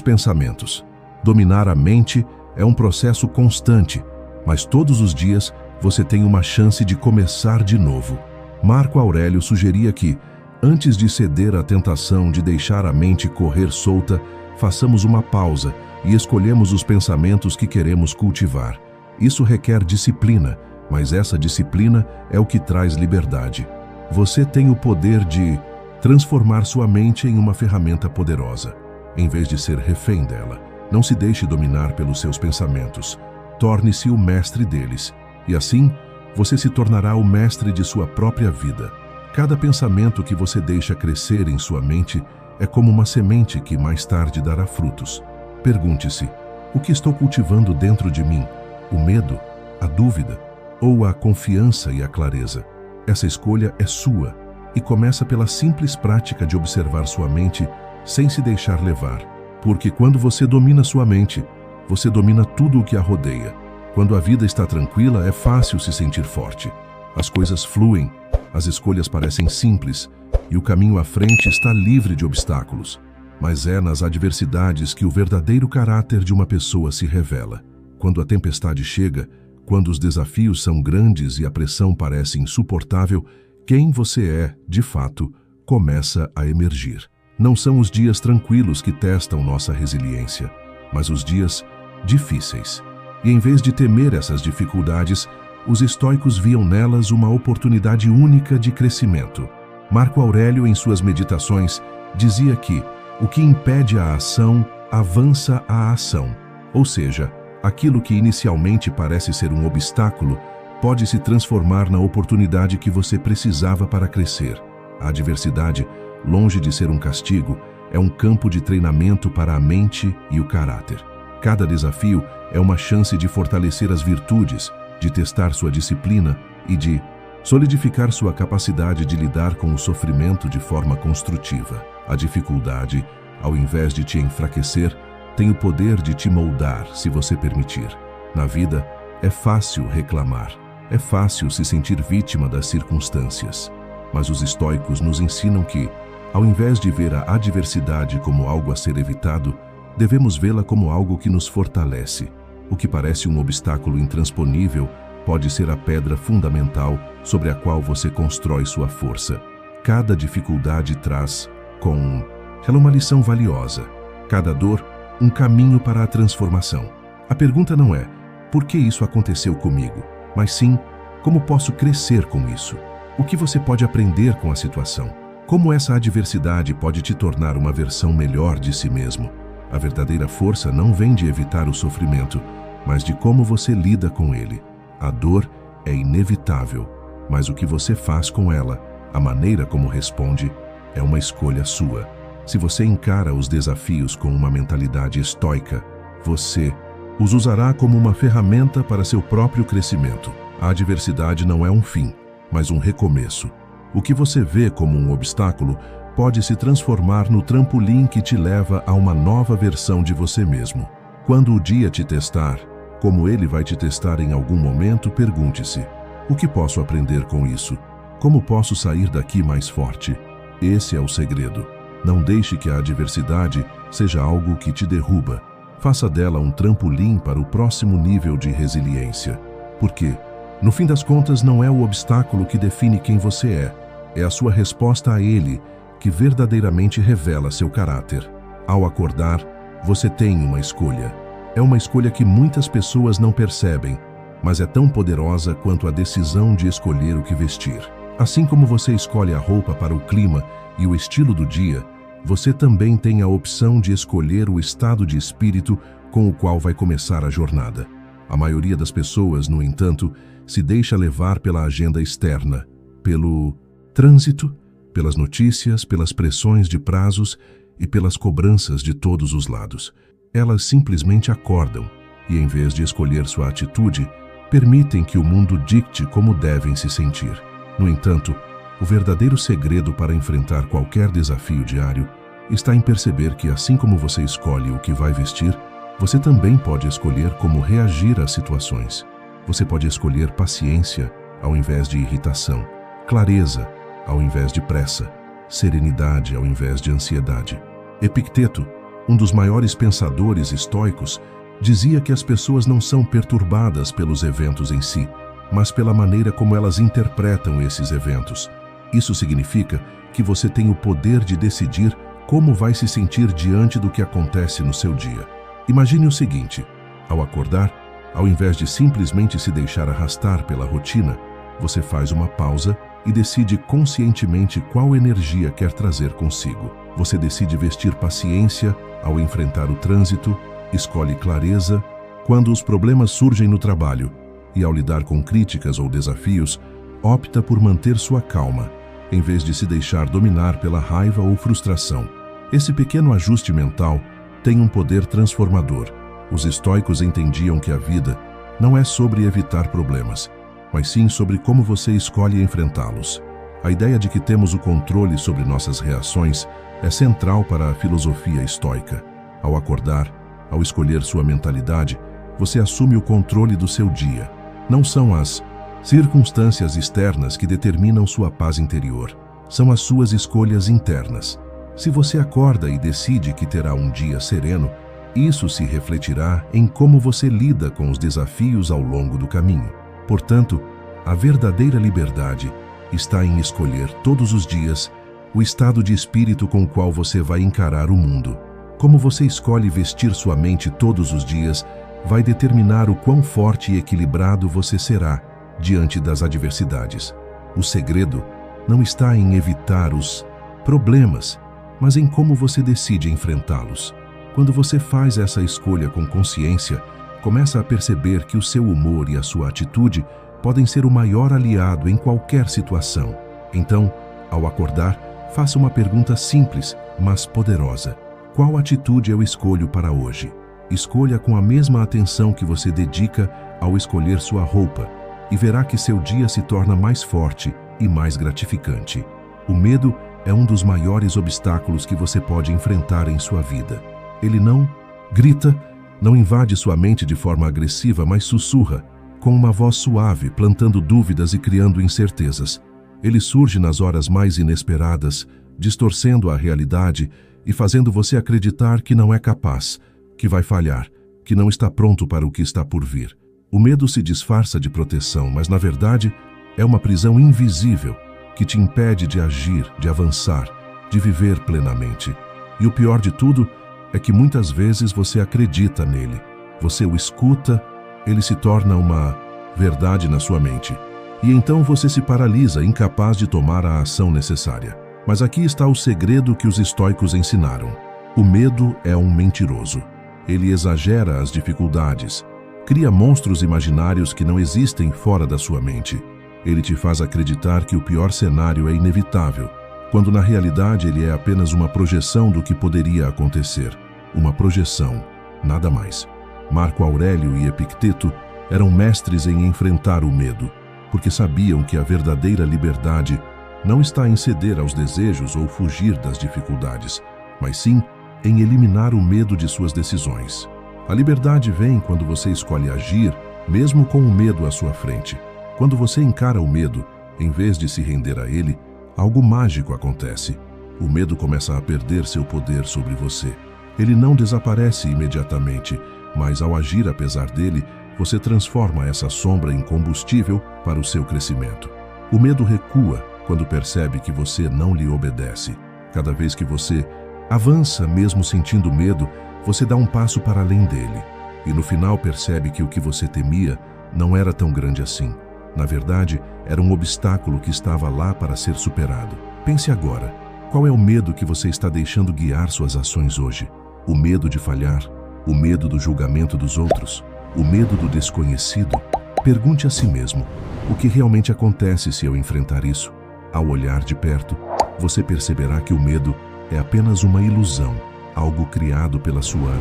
pensamentos. Dominar a mente é um processo constante, mas todos os dias você tem uma chance de começar de novo. Marco Aurélio sugeria que, antes de ceder à tentação de deixar a mente correr solta, façamos uma pausa e escolhemos os pensamentos que queremos cultivar. Isso requer disciplina, mas essa disciplina é o que traz liberdade. Você tem o poder de transformar sua mente em uma ferramenta poderosa, em vez de ser refém dela. Não se deixe dominar pelos seus pensamentos. Torne-se o mestre deles, e assim você se tornará o mestre de sua própria vida. Cada pensamento que você deixa crescer em sua mente é como uma semente que mais tarde dará frutos. Pergunte-se: o que estou cultivando dentro de mim? O medo, a dúvida ou a confiança e a clareza? Essa escolha é sua e começa pela simples prática de observar sua mente sem se deixar levar. Porque quando você domina sua mente, você domina tudo o que a rodeia. Quando a vida está tranquila, é fácil se sentir forte. As coisas fluem, as escolhas parecem simples e o caminho à frente está livre de obstáculos. Mas é nas adversidades que o verdadeiro caráter de uma pessoa se revela. Quando a tempestade chega, quando os desafios são grandes e a pressão parece insuportável, quem você é, de fato, começa a emergir. Não são os dias tranquilos que testam nossa resiliência, mas os dias difíceis. E em vez de temer essas dificuldades, os estoicos viam nelas uma oportunidade única de crescimento. Marco Aurélio, em suas meditações, dizia que o que impede a ação avança a ação. Ou seja, aquilo que inicialmente parece ser um obstáculo pode se transformar na oportunidade que você precisava para crescer. A adversidade, longe de ser um castigo, é um campo de treinamento para a mente e o caráter. Cada desafio é uma chance de fortalecer as virtudes, de testar sua disciplina e de solidificar sua capacidade de lidar com o sofrimento de forma construtiva. A dificuldade, ao invés de te enfraquecer, tem o poder de te moldar, se você permitir. Na vida, é fácil reclamar, é fácil se sentir vítima das circunstâncias. Mas os estoicos nos ensinam que, ao invés de ver a adversidade como algo a ser evitado, devemos vê-la como algo que nos fortalece. O que parece um obstáculo intransponível pode ser a pedra fundamental sobre a qual você constrói sua força. Cada dificuldade traz com ela uma lição valiosa. Cada dor, um caminho para a transformação. A pergunta não é: por que isso aconteceu comigo? Mas sim, como posso crescer com isso? O que você pode aprender com a situação? Como essa adversidade pode te tornar uma versão melhor de si mesmo? A verdadeira força não vem de evitar o sofrimento, mas de como você lida com ele. A dor é inevitável, mas o que você faz com ela, a maneira como responde, é uma escolha sua. Se você encara os desafios com uma mentalidade estoica, você os usará como uma ferramenta para seu próprio crescimento. A adversidade não é um fim, mas um recomeço. O que você vê como um obstáculo pode se transformar no trampolim que te leva a uma nova versão de você mesmo. Quando o dia te testar, como ele vai te testar em algum momento, pergunte-se: o que posso aprender com isso? Como posso sair daqui mais forte? Esse é o segredo. Não deixe que a adversidade seja algo que te derruba. Faça dela um trampolim para o próximo nível de resiliência. Porque No fim das contas, não é o obstáculo que define quem você é a sua resposta a ele que verdadeiramente revela seu caráter. Ao acordar, você tem uma escolha. É uma escolha que muitas pessoas não percebem, mas é tão poderosa quanto a decisão de escolher o que vestir. Assim como você escolhe a roupa para o clima e o estilo do dia, você também tem a opção de escolher o estado de espírito com o qual vai começar a jornada. A maioria das pessoas, no entanto, se deixa levar pela agenda externa, pelo trânsito, pelas notícias, pelas pressões de prazos e pelas cobranças de todos os lados. Elas simplesmente acordam e, em vez de escolher sua atitude, permitem que o mundo dicte como devem se sentir. No entanto, o verdadeiro segredo para enfrentar qualquer desafio diário está em perceber que, assim como você escolhe o que vai vestir, você também pode escolher como reagir às situações. Você pode escolher paciência ao invés de irritação, clareza ao invés de pressa, serenidade ao invés de ansiedade. Epicteto, um dos maiores pensadores estoicos, dizia que as pessoas não são perturbadas pelos eventos em si, mas pela maneira como elas interpretam esses eventos. Isso significa que você tem o poder de decidir como vai se sentir diante do que acontece no seu dia. Imagine o seguinte: ao acordar, ao invés de simplesmente se deixar arrastar pela rotina, você faz uma pausa e decide conscientemente qual energia quer trazer consigo. Você decide vestir paciência ao enfrentar o trânsito, escolhe clareza quando os problemas surgem no trabalho e, ao lidar com críticas ou desafios, opta por manter sua calma, em vez de se deixar dominar pela raiva ou frustração. Esse pequeno ajuste mental tem um poder transformador. Os estoicos entendiam que a vida não é sobre evitar problemas, mas sim sobre como você escolhe enfrentá-los. A ideia de que temos o controle sobre nossas reações é central para a filosofia estoica. Ao acordar, ao escolher sua mentalidade, você assume o controle do seu dia. Não são as circunstâncias externas que determinam sua paz interior, são as suas escolhas internas. Se você acorda e decide que terá um dia sereno, isso se refletirá em como você lida com os desafios ao longo do caminho. Portanto, a verdadeira liberdade está em escolher todos os dias o estado de espírito com o qual você vai encarar o mundo. Como você escolhe vestir sua mente todos os dias vai determinar o quão forte e equilibrado você será diante das adversidades. O segredo não está em evitar os problemas, mas em como você decide enfrentá-los. Quando você faz essa escolha com consciência, começa a perceber que o seu humor e a sua atitude podem ser o maior aliado em qualquer situação. Então, ao acordar, faça uma pergunta simples, mas poderosa. Qual atitude eu escolho para hoje? Escolha com a mesma atenção que você dedica ao escolher sua roupa e verá que seu dia se torna mais forte e mais gratificante. O medo é um dos maiores obstáculos que você pode enfrentar em sua vida. Ele não grita, não invade sua mente de forma agressiva, mas sussurra, com uma voz suave, plantando dúvidas e criando incertezas. Ele surge nas horas mais inesperadas, distorcendo a realidade e fazendo você acreditar que não é capaz, que vai falhar, que não está pronto para o que está por vir. O medo se disfarça de proteção, mas na verdade é uma prisão invisível que te impede de agir, de avançar, de viver plenamente. E o pior de tudo é que muitas vezes você acredita nele, você o escuta, ele se torna uma verdade na sua mente. E então você se paralisa, incapaz de tomar a ação necessária. Mas aqui está o segredo que os estoicos ensinaram. O medo é um mentiroso. Ele exagera as dificuldades, cria monstros imaginários que não existem fora da sua mente. Ele te faz acreditar que o pior cenário é inevitável, quando na realidade ele é apenas uma projeção do que poderia acontecer. Uma projeção, nada mais. Marco Aurélio e Epicteto eram mestres em enfrentar o medo, porque sabiam que a verdadeira liberdade não está em ceder aos desejos ou fugir das dificuldades, mas sim em eliminar o medo de suas decisões. A liberdade vem quando você escolhe agir, mesmo com o medo à sua frente. Quando você encara o medo, em vez de se render a ele, algo mágico acontece. O medo começa a perder seu poder sobre você. Ele não desaparece imediatamente, mas ao agir apesar dele, você transforma essa sombra em combustível para o seu crescimento. O medo recua quando percebe que você não lhe obedece. Cada vez que você avança, mesmo sentindo medo, você dá um passo para além dele. E no final percebe que o que você temia não era tão grande assim. Na verdade, era um obstáculo que estava lá para ser superado. Pense agora, qual é o medo que você está deixando guiar suas ações hoje? O medo de falhar? O medo do julgamento dos outros? O medo do desconhecido? Pergunte a si mesmo, o que realmente acontece se eu enfrentar isso? Ao olhar de perto, você perceberá que o medo é apenas uma ilusão, algo criado pela sua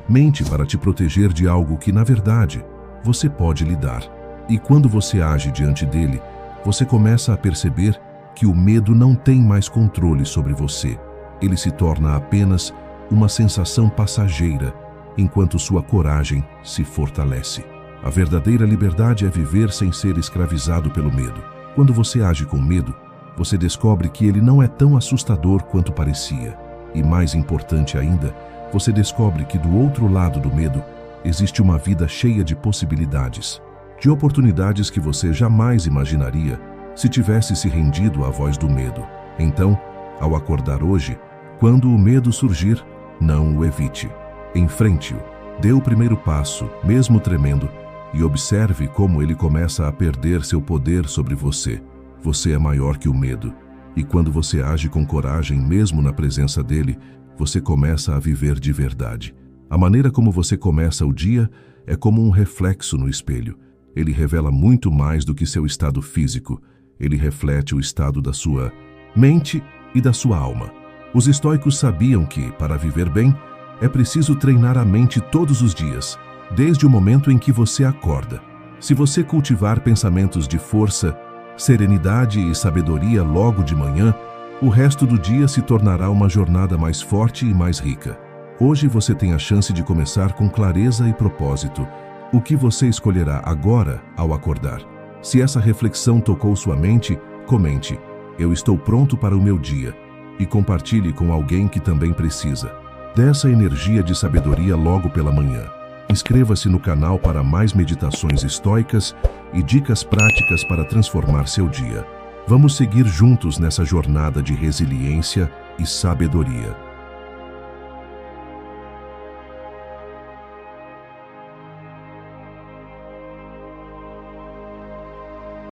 mente para te proteger de algo que, na verdade, você pode lidar. E quando você age diante dele, você começa a perceber que o medo não tem mais controle sobre você. Ele se torna apenas uma sensação passageira, enquanto sua coragem se fortalece. A verdadeira liberdade é viver sem ser escravizado pelo medo. Quando você age com medo, você descobre que ele não é tão assustador quanto parecia. E mais importante ainda, você descobre que do outro lado do medo existe uma vida cheia de possibilidades, de oportunidades que você jamais imaginaria se tivesse se rendido à voz do medo. Então, ao acordar hoje, quando o medo surgir, não o evite. Enfrente-o, dê o primeiro passo, mesmo tremendo, e observe como ele começa a perder seu poder sobre você. Você é maior que o medo, e quando você age com coragem, mesmo na presença dele, você começa a viver de verdade. A maneira como você começa o dia é como um reflexo no espelho. Ele revela muito mais do que seu estado físico. Ele reflete o estado da sua mente e da sua alma. Os estoicos sabiam que, para viver bem, é preciso treinar a mente todos os dias, desde o momento em que você acorda. Se você cultivar pensamentos de força, serenidade e sabedoria logo de manhã, o resto do dia se tornará uma jornada mais forte e mais rica. Hoje você tem a chance de começar com clareza e propósito. O que você escolherá agora ao acordar? Se essa reflexão tocou sua mente, comente: "Eu estou pronto para o meu dia", e compartilhe com alguém que também precisa dessa energia de sabedoria logo pela manhã. Inscreva-se no canal para mais meditações estoicas e dicas práticas para transformar seu dia. Vamos seguir juntos nessa jornada de resiliência e sabedoria.